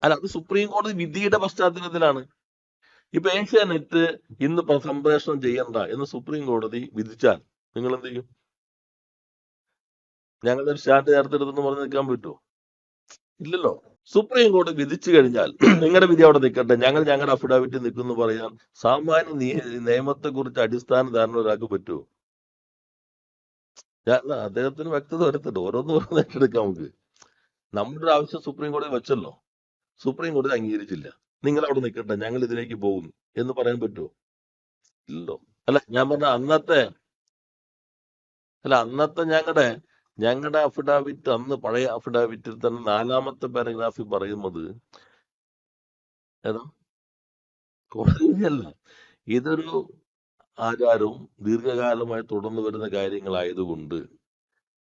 അല്ല, അത് സുപ്രീം കോടതി വിധിയുടെ പശ്ചാത്തലത്തിലാണ്. ഇപ്പൊ ഏഷ്യാനെറ്റ് ഇന്ന് സംപ്രേഷണം ചെയ്യണ്ട എന്ന് സുപ്രീം കോടതി വിധിച്ചാൽ നിങ്ങൾ എന്ത് ചെയ്യും? ഞങ്ങളുടെ ഒരു സ്റ്റാൻഡ് ചേർത്തെടുത്തെന്ന് പറഞ്ഞ് നിൽക്കാൻ പറ്റുമോ? ഇല്ലല്ലോ. സുപ്രീം കോടതി വിധിച്ചു കഴിഞ്ഞാൽ നിങ്ങളുടെ വിധി അവിടെ നിൽക്കട്ടെ, ഞങ്ങൾ ഞങ്ങളുടെ അഫിഡാവിറ്റ് നിൽക്കുന്നു പറയാൻ സാമാന്യ നിയമത്തെ കുറിച്ച് അടിസ്ഥാന ധാരണ ഒരാൾക്ക് പറ്റുമോ? അദ്ദേഹത്തിന് വ്യക്തത വരുത്തട്ടെ, ഓരോന്ന് ഓരോന്ന് ഏറ്റെടുക്കാം നമുക്ക്. നമ്മുടെ ഒരു ആവശ്യം സുപ്രീം കോടതി വെച്ചല്ലോ, സുപ്രീം കോടതി അംഗീകരിച്ചില്ല, നിങ്ങൾ അവിടെ നിൽക്കട്ടെ, ഞങ്ങൾ ഇതിലേക്ക് പോകുന്നു എന്ന് പറയാൻ പറ്റുമോ? ഇല്ലല്ലോ. അല്ല, ഞാൻ പറഞ്ഞ അന്നത്തെ ഞങ്ങളുടെ അഫിഡാവിറ്റ്, അന്ന് പഴയ അഫിഡാവിറ്റിൽ തന്നെ 4ാമത്തെ പാരഗ്രാഫിൽ പറയുന്നത് ഏതാ? കോടതിയല്ല, ഇതൊരു ആചാരവും ദീർഘകാലമായി തുടർന്നു വരുന്ന കാര്യങ്ങളായതുകൊണ്ട്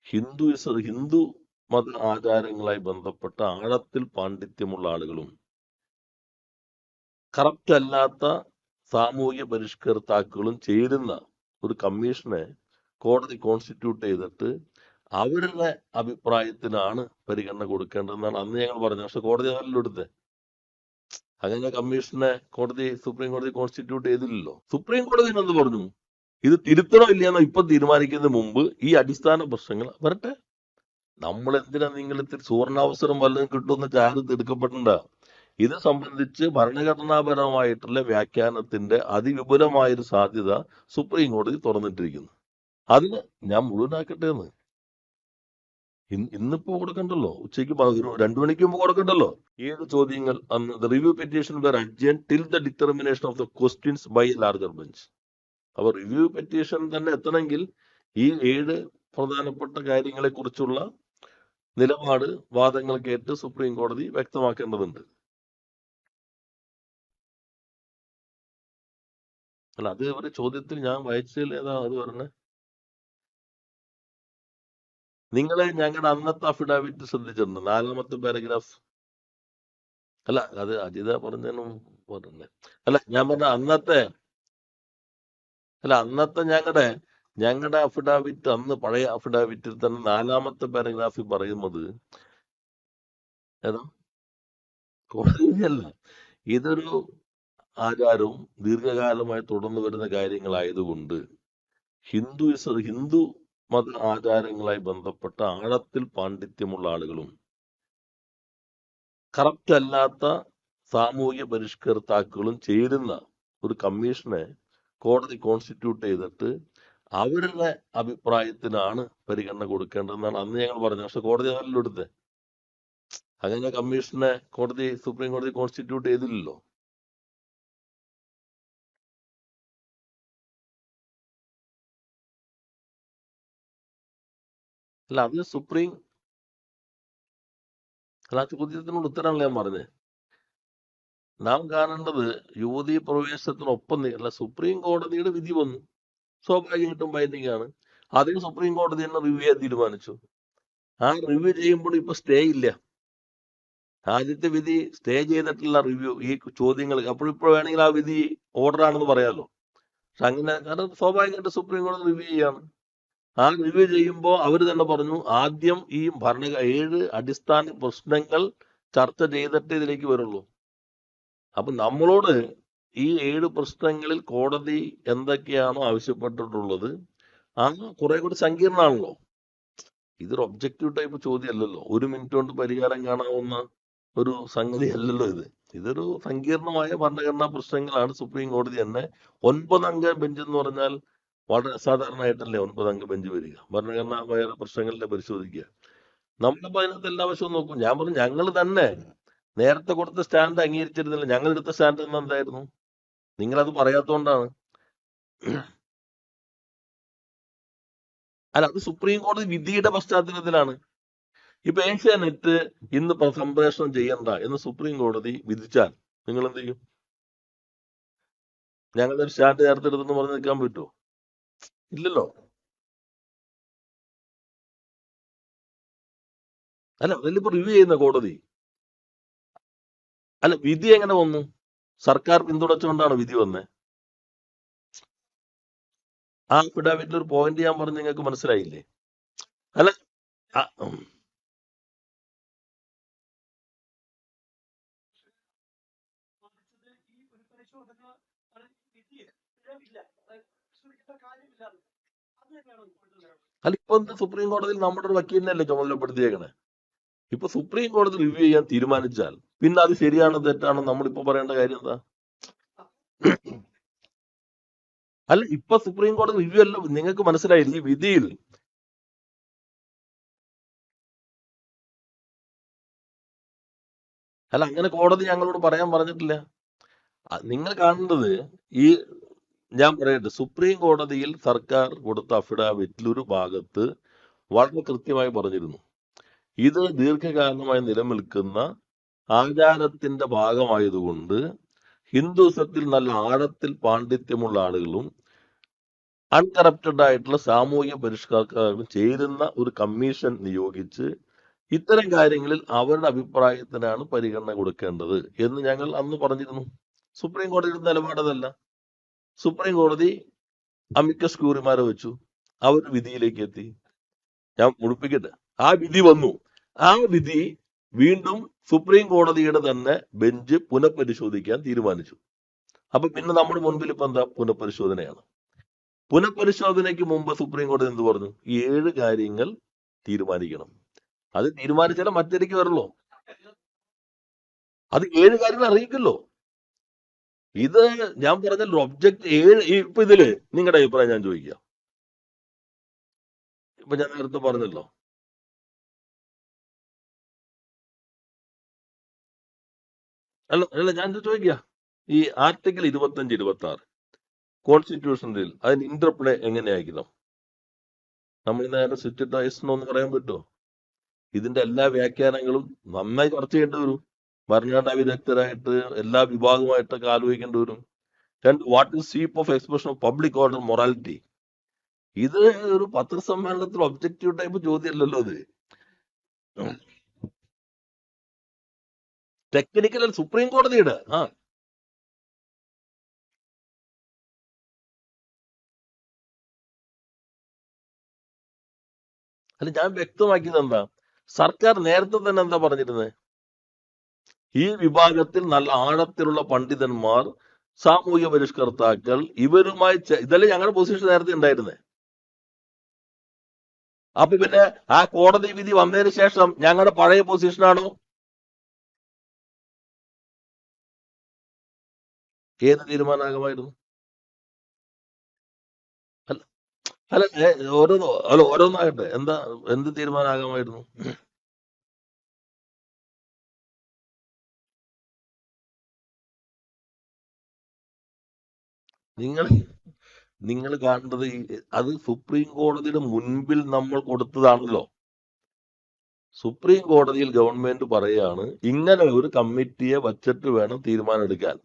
ഹിന്ദു മത ആചാരങ്ങളായി ബന്ധപ്പെട്ട ആഴത്തിൽ പാണ്ഡിത്യമുള്ള ആളുകളും കറപ്റ്റ് അല്ലാത്ത സാമൂഹ്യ പരിഷ്കർത്താക്കളും ചേരുന്ന ഒരു കമ്മീഷനെ കോടതി കോൺസ്റ്റിറ്റ്യൂട്ട് ചെയ്തിട്ട് അവരുടെ അഭിപ്രായത്തിനാണ് പരിഗണന കൊടുക്കേണ്ടതെന്നാണ് അന്ന് ഞങ്ങൾ പറഞ്ഞത്. പക്ഷെ കോടതി അതല്ലോ എടുത്തത്. അങ്ങനെ കമ്മീഷനെ സുപ്രീം കോടതി കോൺസ്റ്റിറ്റ്യൂട്ട് ചെയ്തില്ലല്ലോ. സുപ്രീം കോടതി എന്ത് പറഞ്ഞു? ഇത് തിരുത്തണോ ഇല്ലയെന്നോ ഇപ്പൊ തീരുമാനിക്കുന്നതിന് മുമ്പ് ഈ അടിസ്ഥാന പ്രശ്നങ്ങൾ വരട്ടെ. നമ്മൾ എന്തിനാ നിങ്ങൾ ഇത്തിരി സുവർണാവസരം വല്ലതും കിട്ടുമെന്ന് ചാരത്ത് എടുക്കപ്പെടണ്ട. ഇത് സംബന്ധിച്ച് ഭരണഘടനാപരമായിട്ടുള്ള വ്യാഖ്യാനത്തിന്റെ അതിവിപുലമായൊരു സാധ്യത സുപ്രീം കോടതി തുറന്നിട്ടിരിക്കുന്നു. അതിന് ഞാൻ മുഴുവനാക്കട്ടെ എന്ന് ഇന്നിപ്പോ കൊടുക്കണ്ടല്ലോ, ഉച്ചയ്ക്ക് 2 മണിക്ക് മുമ്പ് കൊടുക്കണ്ടല്ലോ. 7 ചോദ്യങ്ങൾ അന്ന് the review petition were adjourned till the determination of the questions by larger bench. അപ്പൊ റിവ്യൂ പെറ്റീഷൻ തന്നെ എത്തണമെങ്കിൽ ഈ 7 പ്രധാനപ്പെട്ട കാര്യങ്ങളെ കുറിച്ചുള്ള നിലപാട്, വാദങ്ങൾ കേട്ട് സുപ്രീം കോടതി വ്യക്തമാക്കേണ്ടതുണ്ട്. അല്ല, അത് ഒരു ചോദ്യത്തിൽ ഞാൻ വായിച്ചതിൽ ഏതാ അത് പറഞ്ഞത്? ഞങ്ങളുടെ അന്നത്തെ അഫിഡാവിറ്റ് ശ്രദ്ധിച്ചിട്ടുണ്ട്, 4ാമത്തെ പാരഗ്രാഫ്. അല്ല, അത് അജിത പറഞ്ഞതിനും പറഞ്ഞേ. അല്ല, ഞാൻ പറഞ്ഞ അന്നത്തെ ഞങ്ങളുടെ അഫിഡാവിറ്റ്, അന്ന് പഴയ അഫിഡാവിറ്റിൽ തന്നെ 4ാമത്തെ പാരഗ്രാഫിൽ പറയുന്നത് ഏതാ? കോടതിയല്ല, ഇതൊരു ആചാരവും ദീർഘകാലമായി തുടർന്നു വരുന്ന കാര്യങ്ങളായതുകൊണ്ട് ഹിന്ദു മത ആചാരങ്ങളായി ബന്ധപ്പെട്ട ആഴത്തിൽ പാണ്ഡിത്യമുള്ള ആളുകളും കറപ്റ്റ് അല്ലാത്ത സാമൂഹ്യ പരിഷ്കർത്താക്കളും ചേരുന്ന ഒരു കമ്മീഷനെ കോടതി കോൺസ്റ്റിറ്റ്യൂട്ട് ചെയ്തിട്ട് അവരുടെ അഭിപ്രായത്തിനാണ് പരിഗണന കൊടുക്കേണ്ടതെന്നാണ് അന്ന് ഞങ്ങൾ പറഞ്ഞത്. പക്ഷെ കോടതി അതല്ലോ എടുത്തത്. അങ്ങനെ കമ്മീഷനെ സുപ്രീം കോടതി കോൺസ്റ്റിറ്റ്യൂട്ട് ചെയ്തില്ലല്ലോ. അല്ല, അത് ആ ചോദ്യത്തിനുള്ള ഉത്തരമല്ല ഞാൻ പറഞ്ഞത്. നാം കാണേണ്ടത് യുവതീ പ്രവേശനത്തിനൊപ്പം അല്ല, സുപ്രീം കോടതിയുടെ വിധി വന്നു, സ്വാഭാവികമായിട്ടും ബൈൻഡിങ് ആണ്. അതിന് സുപ്രീം കോടതി തന്നെ റിവ്യൂ ചെയ്യാൻ തീരുമാനിച്ചു. ആ റിവ്യൂ ചെയ്യുമ്പോൾ ഇപ്പൊ സ്റ്റേ ഇല്ല. ആദ്യത്തെ വിധി സ്റ്റേ ചെയ്തിട്ടുള്ള റിവ്യൂ ഈ ചോദ്യങ്ങൾ അപ്പോഴിപ്പോ വേണമെങ്കിൽ ആ വിധി ഓർഡർ ആണെന്ന് പറയാമല്ലോ. പക്ഷെ അങ്ങനെ, കാരണം സ്വാഭാവികമായിട്ട് സുപ്രീം കോടതി റിവ്യൂ ചെയ്യാണ്. ആ റിവ്യൂ ചെയ്യുമ്പോൾ അവർ തന്നെ പറഞ്ഞു, ആദ്യം ഈ 7 അടിസ്ഥാന പ്രശ്നങ്ങൾ ചർച്ച ചെയ്തിട്ട് ഇതിലേക്ക് വരുള്ളൂ. അപ്പൊ നമ്മളോട് ഈ 7 പ്രശ്നങ്ങളിൽ കോടതി എന്തൊക്കെയാണോ ആവശ്യപ്പെട്ടിട്ടുള്ളത് ആ കുറെ കൂടി സങ്കീർണമാണല്ലോ. ഇതൊരു ഒബ്ജക്റ്റീവ് ടൈപ്പ് ചോദ്യമല്ലല്ലോ, 1 മിനിറ്റ് കൊണ്ട് പരിഹാരം കാണാവുന്ന ഒരു സംഗതി അല്ലല്ലോ ഇത്. ഇതൊരു സങ്കീർണമായ ഭരണഘടനാ പ്രശ്നങ്ങളാണ്. സുപ്രീം കോടതി തന്നെ 9 അംഗ ബെഞ്ച് എന്ന് പറഞ്ഞാൽ വളരെ അസാധാരണമായിട്ടല്ലേ 9 അംഗ ബെഞ്ച് വരിക, ഭരണഘടനാപര പ്രശ്നങ്ങളിലെ പരിശോധിക്കുക. നമ്മളിപ്പോ അതിനകത്ത് എല്ലാ വശവും നോക്കും. ഞാൻ പറഞ്ഞു, ഞങ്ങൾ തന്നെ നേരത്തെ കൊടുത്ത സ്റ്റാൻഡ് അംഗീകരിച്ചിരുന്നില്ല. ഞങ്ങൾ എടുത്ത സ്റ്റാൻഡ് എന്തായിരുന്നു? നിങ്ങളത് പറയാത്തോണ്ടാണ്. അല്ല, അത് സുപ്രീം കോടതി വിധിയുടെ പശ്ചാത്തലത്തിലാണ്. ഇപ്പൊ ഏഷ്യാനെറ്റ് ഇന്ന് സംപ്രേഷണം ചെയ്യണ്ട എന്ന് സുപ്രീം കോടതി വിധിച്ചാൽ നിങ്ങൾ എന്ത് ചെയ്യും? ഞങ്ങളുടെ ഒരു സ്റ്റാൻഡ് ചേർത്തെടുത്തെന്ന് പറഞ്ഞ് നിൽക്കാൻ പറ്റുമോ? ഇല്ലല്ലോ. അല്ല, അതിലിപ്പോ റിവ്യൂ ചെയ്യുന്ന കോടതി. അല്ല, വിധി എങ്ങനെ വന്നു? സർക്കാർ പിന്തുണച്ചുകൊണ്ടാണ് വിധി വന്നത്. ആ അഫിഡാവിറ്റിൽ ഒരു പോയിന്റ് ഞാൻ പറഞ്ഞ് നിങ്ങൾക്ക് മനസ്സിലായില്ലേ? അല്ല, ആ, അല്ല, ഇപ്പൊ എന്താ സുപ്രീം കോടതിയിൽ നമ്മുടെ ഒരു വക്കീലിനല്ലേ ചുമതലപ്പെടുത്തിയേക്കണേ? ഇപ്പൊ സുപ്രീം കോടതി റിവ്യൂ ചെയ്യാൻ തീരുമാനിച്ചാൽ പിന്നെ അത് ശരിയാണോ തെറ്റാണോ നമ്മളിപ്പോ പറയേണ്ട കാര്യം എന്താ? അല്ല, ഇപ്പൊ സുപ്രീം കോടതി റിവ്യൂ അല്ല, നിങ്ങൾക്ക് മനസ്സിലായില്ല ഈ വിധിയിൽ. അല്ല, അങ്ങനെ കോടതി ഞങ്ങളോട് പറയാൻ പറഞ്ഞിട്ടില്ല. നിങ്ങൾ കാണേണ്ടത് ഈ, ഞാൻ പറയട്ടെ, സുപ്രീം കോടതിയിൽ സർക്കാർ കൊടുത്ത അഫിഡാവിറ്റിൽ ഒരു ഭാഗത്ത് വളരെ കൃത്യമായി പറഞ്ഞിരുന്നു, ഇത് ദീർഘകാലമായി നിലനിൽക്കുന്ന ആചാരത്തിന്റെ ഭാഗമായതുകൊണ്ട് ഹിന്ദുസത്തിൽ നല്ല ആഴത്തിൽ പാണ്ഡിത്യമുള്ള ആളുകളും അൺകറപ്റ്റഡ് ആയിട്ടുള്ള സാമൂഹ്യ പരിഷ്കർത്താക്കളും ചേരുന്ന ഒരു കമ്മീഷൻ നിയോഗിച്ച് ഇത്തരം കാര്യങ്ങളിൽ അവരുടെ അഭിപ്രായത്തിനാണ് പരിഗണന കൊടുക്കേണ്ടത് എന്ന് ഞങ്ങൾ അന്ന് പറഞ്ഞിരുന്നു. സുപ്രീം കോടതിയുടെ നിലപാടതല്ല. സുപ്രീം കോടതി അമിക്കസ് ക്യൂറിമാരെ വെച്ചു, അവർ വിധിയിലേക്ക് എത്തി. ഞാൻ മുഴുപ്പിക്കട്ടെ, ആ വിധി വന്നു. ആ വിധി വീണ്ടും സുപ്രീം കോടതിയുടെ തന്നെ ബെഞ്ച് പുനഃപരിശോധിക്കാൻ തീരുമാനിച്ചു. അപ്പൊ പിന്നെ നമ്മുടെ മുൻപിൽ ഇപ്പൊ എന്താ? പുനഃപരിശോധനയാണ്. പുനഃപരിശോധനയ്ക്ക് മുമ്പ് സുപ്രീം കോടതി എന്ത് പറഞ്ഞു? 7 കാര്യങ്ങൾ തീരുമാനിക്കണം. അത് തീരുമാനിച്ചാലേ മറ്റേക്ക് വരുള്ളൂ. അത് 7 കാര്യങ്ങൾ അറിയിക്കല്ലോ. ഇത് ഞാൻ പറഞ്ഞല്ലോ, ഒബ്ജക്ട് 7. ഇപ്പൊ ഇതില് നിങ്ങളുടെ അഭിപ്രായം ഞാൻ ചോദിക്കാം. ഇപ്പൊ ഞാൻ നേരത്തെ പറഞ്ഞല്ലോ, അല്ല ഞാൻ ചോദിക്കാം, ഈ ആർട്ടിക്കിൾ 25, 26 കോൺസ്റ്റിറ്റ്യൂഷനിൽ അതിന് ഇന്റർപ്ലേ എങ്ങനെയായിരിക്കണം? നമ്മൾ നേരെ സിറ്റിറ്റൈസണമെന്ന് പറയാൻ പറ്റുമോ? ഇതിന്റെ എല്ലാ വ്യാഖ്യാനങ്ങളും നന്നായി ചർച്ച ചെയ്യേണ്ടി വരും. ഭരണഘടനാ വിദഗ്ധരായിട്ട് എല്ലാ വിഭാഗവുമായിട്ടൊക്കെ ആലോചിക്കേണ്ടി വരും. What is sweep of expression of public order morality? ഇത് ഒരു പത്രസമ്മേളനത്തിൽ ഒബ്ജക്റ്റീവ് ടൈപ്പ് ചോദ്യമല്ലല്ലോ ഇത്. ടെക്നിക്കൽ സുപ്രീം കോടതിയുടെ അല്ല, ഞാൻ വ്യക്തമാക്കിയത് എന്താ? സർക്കാർ നേരത്തെ തന്നെ എന്താ പറഞ്ഞിരുന്നത്? ഈ വിഭാഗത്തിൽ നല്ല ആഴത്തിലുള്ള പണ്ഡിതന്മാർ, സാമൂഹ്യ പരിഷ്കർത്താക്കൾ, ഇവരുമായി ഇതല്ലേ ഞങ്ങളുടെ പൊസിഷൻ നേരത്തെ ഉണ്ടായിരുന്നേ. അപ്പൊ പിന്നെ ആ കോടതി വിധി വന്നതിന് ശേഷം ഞങ്ങളുടെ പഴയ പൊസിഷനാണോ? ഏത് തീരുമാനമാകുമായിരുന്നു? അല്ല ഓരോന്നാകട്ടെ, എന്ത് തീരുമാനമാകാമായിരുന്നു? നിങ്ങൾ കാണേണ്ടത് അത് സുപ്രീം കോടതിയുടെ മുൻപിൽ നമ്മൾ കൊടുത്തതാണല്ലോ. സുപ്രീം കോടതിയിൽ ഗവൺമെന്റ് പറയാണ് ഇങ്ങനെ ഒരു കമ്മിറ്റിയെ വച്ചിട്ട് വേണം തീരുമാനം എടുക്കാൻ.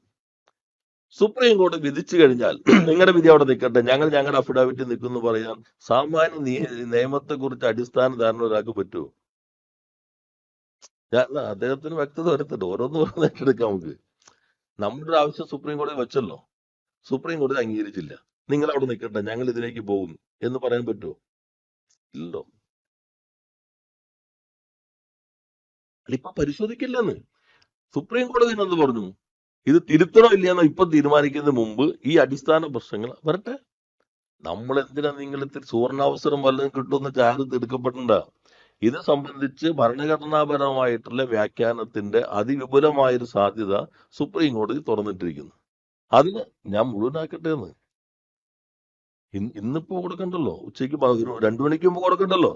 സുപ്രീം കോടതി വിധിച്ചു കഴിഞ്ഞാൽ നിങ്ങളുടെ വിധി അവിടെ നിൽക്കട്ടെ, ഞങ്ങൾ ഞങ്ങളുടെ അഫിഡാവിറ്റ് നിൽക്കുന്നു പറയാൻ സാമാന്യ നിയമത്തെ കുറിച്ച് അടിസ്ഥാന ധാരണ ഒരാൾക്ക് പറ്റുമോ? അദ്ദേഹത്തിന് വ്യക്തത വരുത്തട്ടെ, ഓരോന്ന് ഏറ്റെടുക്കാം നമുക്ക്. നമ്മുടെ ഒരു ആവശ്യം സുപ്രീം കോടതി വെച്ചല്ലോ, സുപ്രീം കോടതി അംഗീകരിച്ചില്ല, നിങ്ങൾ അവിടെ നിൽക്കട്ടെ, ഞങ്ങൾ ഇതിലേക്ക് പോകും എന്ന് പറയാൻ പറ്റുമോ? ഇല്ലല്ലോ. ഇപ്പൊ പരിശോധിക്കില്ലെന്ന് സുപ്രീം കോടതി എന്ത് പറഞ്ഞു? ഇത് തിരുത്തണോ ഇല്ലയെന്നോ ഇപ്പൊ തീരുമാനിക്കുന്നതിന് മുമ്പ് ഈ അടിസ്ഥാന പ്രശ്നങ്ങൾ വരട്ടെ. നമ്മൾ എന്തിനാ നിങ്ങൾ ഇത്തിരി സുവർണാവസരം വല്ലതും കിട്ടുമെന്ന് ചാരത്ത് എടുക്കപ്പെടണ്ട. ഇത് സംബന്ധിച്ച് ഭരണഘടനാപരമായിട്ടുള്ള വ്യാഖ്യാനത്തിന്റെ അതിവിപുലമായൊരു സാധ്യത സുപ്രീം കോടതി തുറന്നിട്ടിരിക്കുന്നു. അതിന് ഞാൻ മുഴുവനാക്കട്ടെ എന്ന്. ഇന്നിപ്പോ കൊടുക്കണ്ടല്ലോ, ഉച്ചയ്ക്ക് 2 മണിക്ക് മുമ്പ് കൊടുക്കണ്ടല്ലോ,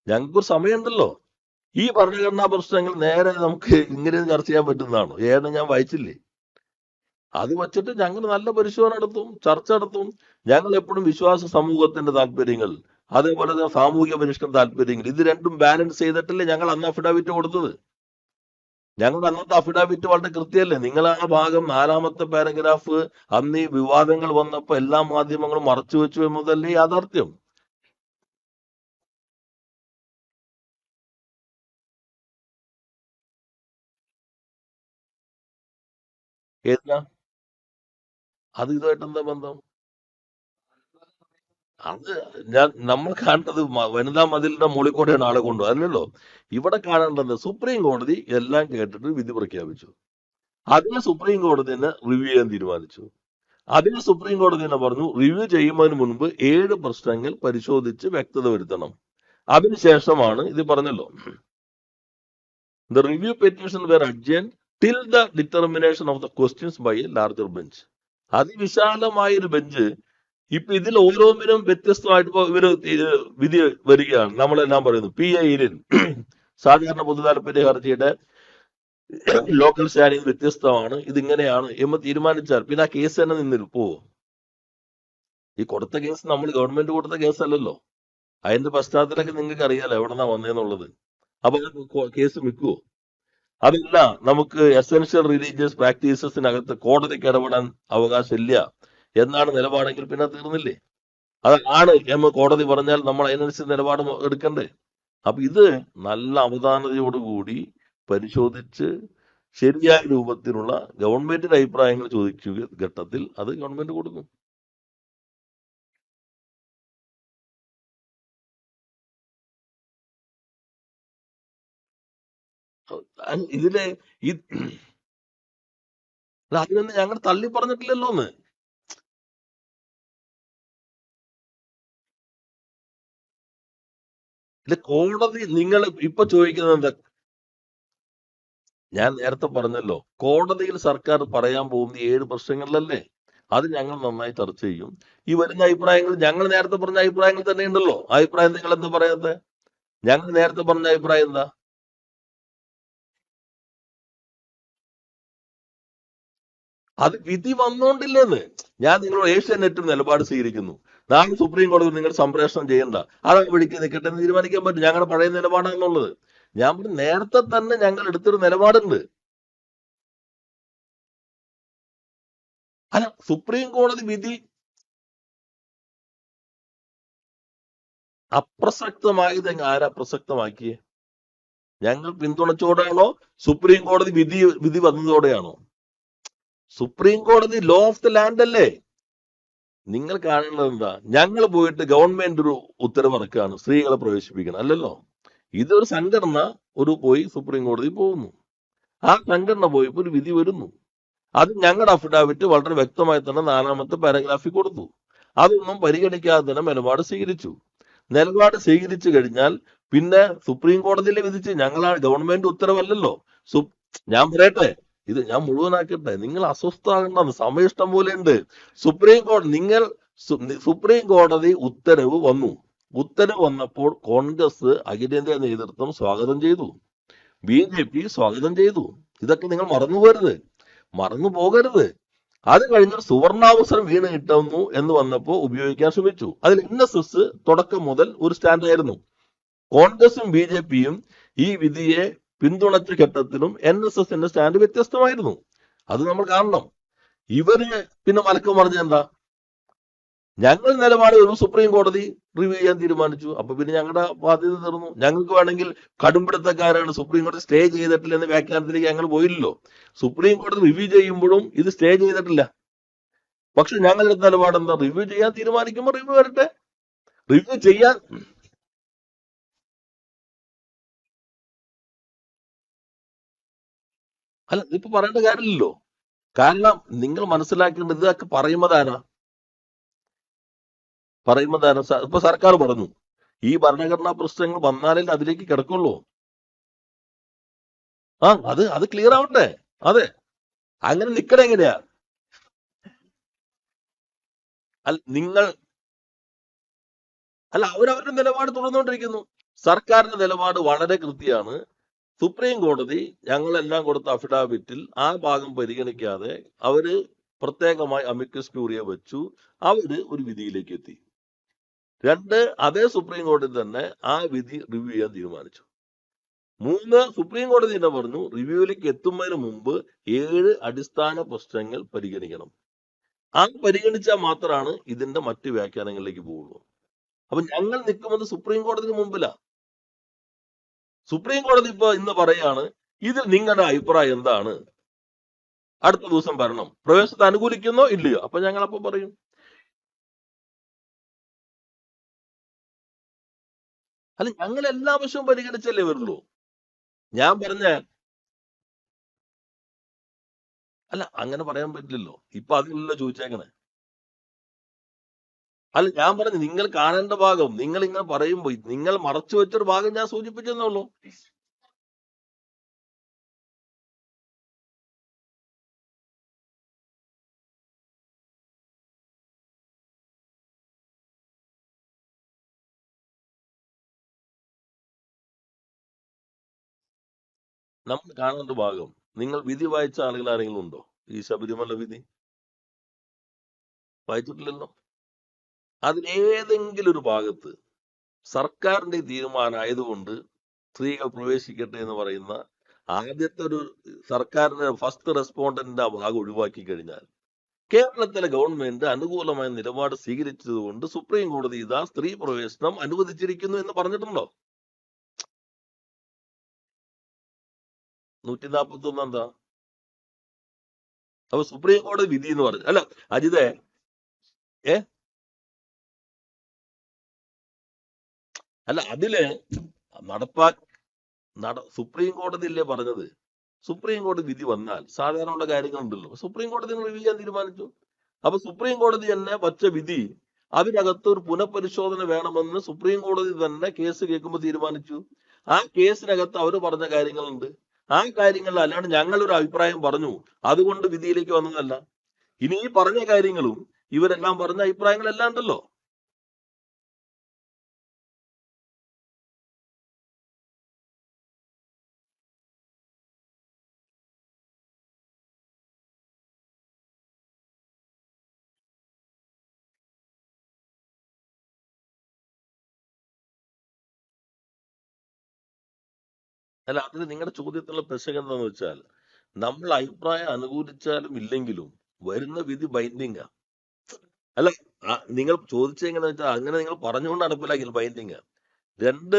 ഞങ്ങൾക്കൊരു സമയമുണ്ടല്ലോ. ഈ ഭരണഘടനാ പ്രശ്നങ്ങൾ നേരെ നമുക്ക് ഇങ്ങനെ ചർച്ച ചെയ്യാൻ പറ്റുന്നതാണോ? ഞാൻ വായിച്ചില്ലേ? അത് വച്ചിട്ട് ഞങ്ങൾ നല്ല പരിശോധന നടത്തും, ചർച്ച നടത്തും. ഞങ്ങൾ എപ്പോഴും വിശ്വാസ സമൂഹത്തിന്റെ താല്പര്യങ്ങൾ, അതേപോലെ തന്നെ സാമൂഹിക പരിഷ്കരണ താല്പര്യങ്ങൾ, ഇത് രണ്ടും ബാലൻസ് ചെയ്തിട്ടല്ലേ ഞങ്ങൾ അന്ന് അഫിഡാവിറ്റ് കൊടുത്തത്. ഞങ്ങളുടെ അന്നത്തെ അഫിഡാവിറ്റ് വളരെ കൃത്യമല്ലേ? നിങ്ങൾ ആ ഭാഗം 4-ാമത്തെ പാരഗ്രാഫ് അന്ന് ഈ വിവാദങ്ങൾ വന്നപ്പോ എല്ലാ മാധ്യമങ്ങളും മറച്ചു വെച്ചു എന്നതല്ലേ യാഥാർത്ഥ്യം. ഏതാ അത്? ഇതുമായിട്ട് എന്താ ബന്ധം? അത് നമ്മൾ കാണേണ്ടത് വനിതാ മതിലിന്റെ മുകളിൽ കൂടെയാണ് ആളെ കൊണ്ടു, അല്ലല്ലോ. ഇവിടെ കാണേണ്ടത് സുപ്രീം കോടതി എല്ലാം കേട്ടിട്ട് വിധി പ്രഖ്യാപിച്ചു. അതിനെ സുപ്രീം കോടതി തന്നെ റിവ്യൂ ചെയ്യാൻ തീരുമാനിച്ചു. അതിന് സുപ്രീം കോടതി തന്നെ പറഞ്ഞു റിവ്യൂ ചെയ്യുന്നതിന് മുൻപ് 7 പ്രശ്നങ്ങൾ പരിശോധിച്ച് വ്യക്തത വരുത്തണം. അതിനുശേഷമാണ് ഇത് പറഞ്ഞല്ലോ, the review petition were adjourned till the determination of the questions by a larger bench. അതിവിശാലമായ ഒരു ബെഞ്ച് ഇപ്പൊ ഇതിൽ ഓരോന്നിനും വ്യത്യസ്തമായിട്ട് ഇപ്പൊ ഇവര് വിധി വരികയാണ്. നമ്മളെല്ലാം പറയുന്നു PI-യിൽ സാധാരണ പൊതു താല്പര്യ ഹർജിയുടെ ലോക്കൽ സ്റ്റാൻഡിംഗ് വ്യത്യസ്തമാണ്, ഇതിങ്ങനെയാണ് എന്ന് തീരുമാനിച്ചാൽ പിന്നെ ആ കേസ് തന്നെ നിന്നിരിപ്പോ? ഈ കൊടുത്ത കേസ് നമ്മൾ ഗവൺമെന്റ് കൊടുത്ത കേസല്ലല്ലോ. അതിന്റെ പശ്ചാത്തലമൊക്കെ നിങ്ങൾക്ക് അറിയാലോ എവിടെന്നാ വന്നേന്നുള്ളത്. അപ്പൊ കേസ് നിൽക്കുവോ? അതല്ല, നമുക്ക് എസെൻഷ്യൽ റിലീജിയസ് പ്രാക്ടീസസിനകത്ത് കോടതിക്ക് ഇടപെടാൻ അവകാശമില്ല എന്നാണ് നിലപാടെങ്കിൽ പിന്നെ തീർന്നില്ലേ? അതാണ് എന്ന് കോടതി പറഞ്ഞാൽ നമ്മൾ അതിനനുസരിച്ച് നിലപാട് എടുക്കണ്ടേ? അപ്പൊ ഇത് നല്ല അവധാനതയോടുകൂടി പരിശോധിച്ച് ശരിയായ രൂപത്തിലുള്ള ഗവൺമെന്റിന്റെ അഭിപ്രായങ്ങൾ ചോദിക്കുക ഘട്ടത്തിൽ അത് ഗവൺമെന്റ് കൊടുക്കും. ഇതിലെ അതിനൊന്നും ഞങ്ങൾ തള്ളി പറഞ്ഞിട്ടില്ലല്ലോ എന്ന്. ഇല്ല, കോടതി നിങ്ങൾ ഇപ്പൊ ചോദിക്കുന്നത് എന്താ? ഞാൻ നേരത്തെ പറഞ്ഞല്ലോ, കോടതിയിൽ സർക്കാർ പറയാൻ പോകുന്ന 7 പ്രശ്നങ്ങളിലല്ലേ, അത് ഞങ്ങൾ നന്നായി ചർച്ച ചെയ്യും. ഈ വരുന്ന അഭിപ്രായങ്ങൾ ഞങ്ങൾ നേരത്തെ പറഞ്ഞ അഭിപ്രായങ്ങൾ തന്നെ ഉണ്ടല്ലോ. അഭിപ്രായം നിങ്ങൾ എന്താ പറയാത്തെ? ഞങ്ങൾ നേരത്തെ പറഞ്ഞ അഭിപ്രായം എന്താ? അത് വിധി വന്നോണ്ടില്ലെന്ന്. ഞാൻ നിങ്ങളോട് ഏഷ്യാനെറ്റും നിലപാട് സ്വീകരിക്കുന്നു. നാളെ സുപ്രീം കോടതി നിങ്ങൾ സംപ്രേഷണം ചെയ്യണ്ട, അതൊക്കെ പിടിക്ക് നിൽക്കട്ടെ എന്ന് തീരുമാനിക്കാൻ പറ്റും. ഞങ്ങളുടെ പഴയ നിലപാടാണെന്നുള്ളത് ഞാൻ പറഞ്ഞു. നേരത്തെ തന്നെ ഞങ്ങൾ എടുത്തൊരു നിലപാടുണ്ട്. അല്ല, സുപ്രീം കോടതി വിധി അപ്രസക്തമായത് ആരാ പ്രസക്തമാക്കിയേ? ഞങ്ങൾ പിന്തുണച്ചോടെയാണോ സുപ്രീം കോടതി വിധി വന്നതോടെയാണോ? സുപ്രീം കോടതി ലോ ഓഫ് ദ ലാൻഡ് അല്ലേ? നിങ്ങൾ കാണുന്നത് എന്താ? ഞങ്ങൾ പോയിട്ട് ഗവൺമെന്റ് ഒരു ഉത്തരവ് ഇറക്കുകയാണ് സ്ത്രീകളെ പ്രവേശിപ്പിക്കണം, അല്ലല്ലോ. ഇതൊരു സംഘടന പോയി സുപ്രീം കോടതി പോകുന്നു. ആ സംഘടന പോയപ്പോൾ ഒരു വിധി വരുന്നു. അത് ഞങ്ങളുടെ അഫിഡാവിറ്റ് വളരെ വ്യക്തമായി തന്നെ 4ാമത്തെ പാരഗ്രാഫിൽ കൊടുത്തു. അതൊന്നും പരിഗണിക്കാതെ തന്നെ നിലപാട് സ്വീകരിച്ചു. നിലപാട് സ്വീകരിച്ചു കഴിഞ്ഞാൽ പിന്നെ സുപ്രീം കോടതിയിൽ വിധിച്ച് ഞങ്ങളാണ്, ഗവൺമെന്റ് ഉത്തരവല്ലല്ലോ. ഞാൻ പറയട്ടെ, ഇത് ഞാൻ മുഴുവനാക്കട്ടെ, നിങ്ങൾ അസ്വസ്ഥമാകേണ്ടെന്ന്. സമയം ഇഷ്ടം പോലെ ഉണ്ട്. സുപ്രീം കോടതി ഉത്തരവ് വന്നു. ഉത്തരവ് വന്നപ്പോൾ കോൺഗ്രസ് അഖിലേന്ത്യാ നേതൃത്വം സ്വാഗതം ചെയ്തു, BJP സ്വാഗതം ചെയ്തു. ഇതൊക്കെ നിങ്ങൾ മറന്നു പോകരുത്. അത് കഴിഞ്ഞൊരു സുവർണാവസരം വീണ് കിട്ടുന്നു എന്ന് വന്നപ്പോൾ ഉപയോഗിക്കാൻ ശ്രമിച്ചു. അതിൽ NSS തുടക്കം മുതൽ ഒരു സ്റ്റാൻഡായിരുന്നു. കോൺഗ്രസും BJPയും ഈ വിധിയെ പിന്തുണച്ച ഘട്ടത്തിലും NSSന്റെ സ്റ്റാൻഡ് വ്യത്യസ്തമായിരുന്നു. അത് നമ്മൾ കാണണം. ഇവര് പിന്നെ മലക്കം പറഞ്ഞ എന്താ? ഞങ്ങൾ നിലപാട് ഒരു സുപ്രീം കോടതി റിവ്യൂ ചെയ്യാൻ തീരുമാനിച്ചു. അപ്പൊ പിന്നെ ഞങ്ങളുടെ ബാധ്യത തീർന്നു. ഞങ്ങൾക്ക് വേണമെങ്കിൽ കടുംപിടുത്തക്കാരാണ്, സുപ്രീം കോടതി സ്റ്റേ ചെയ്തിട്ടില്ല എന്ന വ്യാഖ്യാനത്തിലേക്ക് ഞങ്ങൾ പോയില്ലല്ലോ. സുപ്രീം കോടതി റിവ്യൂ ചെയ്യുമ്പോഴും ഇത് സ്റ്റേ ചെയ്തിട്ടില്ല. പക്ഷെ ഞങ്ങളുടെ നിലപാട് എന്താ? റിവ്യൂ ചെയ്യാൻ തീരുമാനിക്കുമ്പോൾ റിവ്യൂ വരട്ടെ. റിവ്യൂ ചെയ്യാൻ അല്ല, ഇപ്പൊ പറയേണ്ട കാര്യമില്ലല്ലോ. കാരണം നിങ്ങൾ മനസ്സിലാക്കേണ്ടത് ഇതൊക്കെ പറയുന്നതാരാ? ഇപ്പൊ സർക്കാർ പറഞ്ഞു ഈ ഭരണഘടനാ പ്രശ്നങ്ങൾ വന്നാലേ അതിലേക്ക് കിടക്കുള്ളൂ. അത് ക്ലിയർ ആവട്ടെ. അതെ, അങ്ങനെ നിക്കണ എങ്ങനെയാ? അവരവരുടെ നിലപാട് തുടർന്നുകൊണ്ടിരിക്കുന്നു. സർക്കാരിന്റെ നിലപാട് വളരെ കൃത്യമാണ്. സുപ്രീം കോടതി ഞങ്ങളെല്ലാം കൊടുത്ത അഫിഡാവിറ്റിൽ ആ ഭാഗം പരിഗണിക്കാതെ അവര് പ്രത്യേകമായി അമിക്കസ് ക്യൂറിയ വെച്ചു. അവര് ഒരു വിധിയിലേക്ക് എത്തി. 2, അതേ സുപ്രീം കോടതി തന്നെ ആ വിധി റിവ്യൂ ചെയ്യാൻ തീരുമാനിച്ചു. 3, സുപ്രീം കോടതി തന്നെ പറഞ്ഞു റിവ്യൂവിലേക്ക് എത്തുന്നതിന് മുമ്പ് 7 അടിസ്ഥാന പ്രശ്നങ്ങൾ പരിഗണിക്കണം. ആ പരിഗണിച്ചാൽ മാത്രമാണ് ഇതിന്റെ മറ്റ് വ്യാഖ്യാനങ്ങളിലേക്ക് പോവുള്ളൂ. അപ്പൊ ഞങ്ങൾ നിൽക്കുന്നത് സുപ്രീം കോടതിക്ക് മുമ്പിലാ. സുപ്രീം കോടതി ഇപ്പൊ ഇന്ന് പറയാണ് ഇതിൽ നിങ്ങളുടെ അഭിപ്രായം എന്താണ്, അടുത്ത ദിവസം വരണം, പ്രവേശനത്തെ അനുകൂലിക്കുന്നോ ഇല്ലയോ? അപ്പൊ ഞങ്ങൾ അപ്പൊ പറയും. ഞങ്ങൾ എല്ലാ വശവും പരിഗണിച്ചല്ലേ വരുള്ളൂ. ഞാൻ പറഞ്ഞ അല്ല അങ്ങനെ പറയാൻ പറ്റില്ലല്ലോ. ഇപ്പൊ അതിലല്ലോ ചോദിച്ചേക്കണേ. അല്ല ഞാൻ പറഞ്ഞു നിങ്ങൾ കാണേണ്ട ഭാഗം നിങ്ങൾ ഇങ്ങനെ പറയുമ്പോ നിങ്ങൾ മറച്ചു വെച്ചൊരു ഭാഗം ഞാൻ സൂചിപ്പിച്ചെന്നുള്ളൂ. നമ്മൾ കാണേണ്ട ഭാഗം നിങ്ങൾ വിധി വായിച്ച ആളുകൾ ആരെങ്കിലും ഉണ്ടോ? ഈ ശബരിമല വിധി വായിച്ചിട്ടില്ലല്ലോ. അതിലേതെങ്കിലും ഒരു ഭാഗത്ത് സർക്കാരിന്റെ തീരുമാനമായതുകൊണ്ട് സ്ത്രീകൾ പ്രവേശിക്കട്ടെ എന്ന് പറയുന്ന ആദ്യത്തെ ഒരു സർക്കാരിന്റെ ഫസ്റ്റ് റെസ്പോണ്ടന്റിന്റെ ആ ഭാഗം ഒഴിവാക്കി കഴിഞ്ഞാൽ കേരളത്തിലെ ഗവൺമെന്റ് അനുകൂലമായ നിലപാട് സ്വീകരിച്ചതുകൊണ്ട് സുപ്രീം കോടതി ഇതാ സ്ത്രീ പ്രവേശനം അനുവദിച്ചിരിക്കുന്നു എന്ന് പറഞ്ഞിട്ടുണ്ടോ? 141 എന്താ? അപ്പൊ സുപ്രീം കോടതി വിധി എന്ന് പറഞ്ഞു. അല്ല അജിതേ, ഏ അല്ല അതില് നടപ്പാ സുപ്രീം കോടതി അല്ലേ പറഞ്ഞത്? സുപ്രീം കോടതി വിധി വന്നാൽ സാധാരണയുള്ള കാര്യങ്ങളുണ്ടല്ലോ, സുപ്രീം കോടതി റിവ്യൂ ചെയ്യാൻ തീരുമാനിച്ചു. അപ്പൊ സുപ്രീം കോടതി തന്നെ വച്ച വിധി അതിനകത്ത് ഒരു പുനഃപരിശോധന വേണമെന്ന് സുപ്രീം കോടതി തന്നെ കേസ് കേൾക്കുമ്പോൾ തീരുമാനിച്ചു. ആ കേസിനകത്ത് അവർ പറഞ്ഞ കാര്യങ്ങളുണ്ട്. ആ കാര്യങ്ങളിൽ അല്ലാണ്ട് ഞങ്ങളൊരു അഭിപ്രായം പറഞ്ഞു അതുകൊണ്ട് വിധിയിലേക്ക് വന്നതല്ല. ഇനി ഈ പറഞ്ഞ കാര്യങ്ങളും ഇവരെല്ലാം പറഞ്ഞ അഭിപ്രായങ്ങളെല്ലാം ഉണ്ടല്ലോ. അല്ല അതിന് നിങ്ങളുടെ ചോദ്യത്തിലുള്ള പ്രശ്നം എന്താന്ന് വെച്ചാൽ നമ്മൾ അഭിപ്രായം അനുകൂലിച്ചാലും ഇല്ലെങ്കിലും വരുന്ന വിധി ബൈൻഡിങ്. അല്ല നിങ്ങൾ ചോദിച്ചെങ്ങനെ വെച്ചാൽ അങ്ങനെ നിങ്ങൾ പറഞ്ഞുകൊണ്ട് നടപ്പിലാക്കില്ല ബൈൻഡിങ്. രണ്ട്,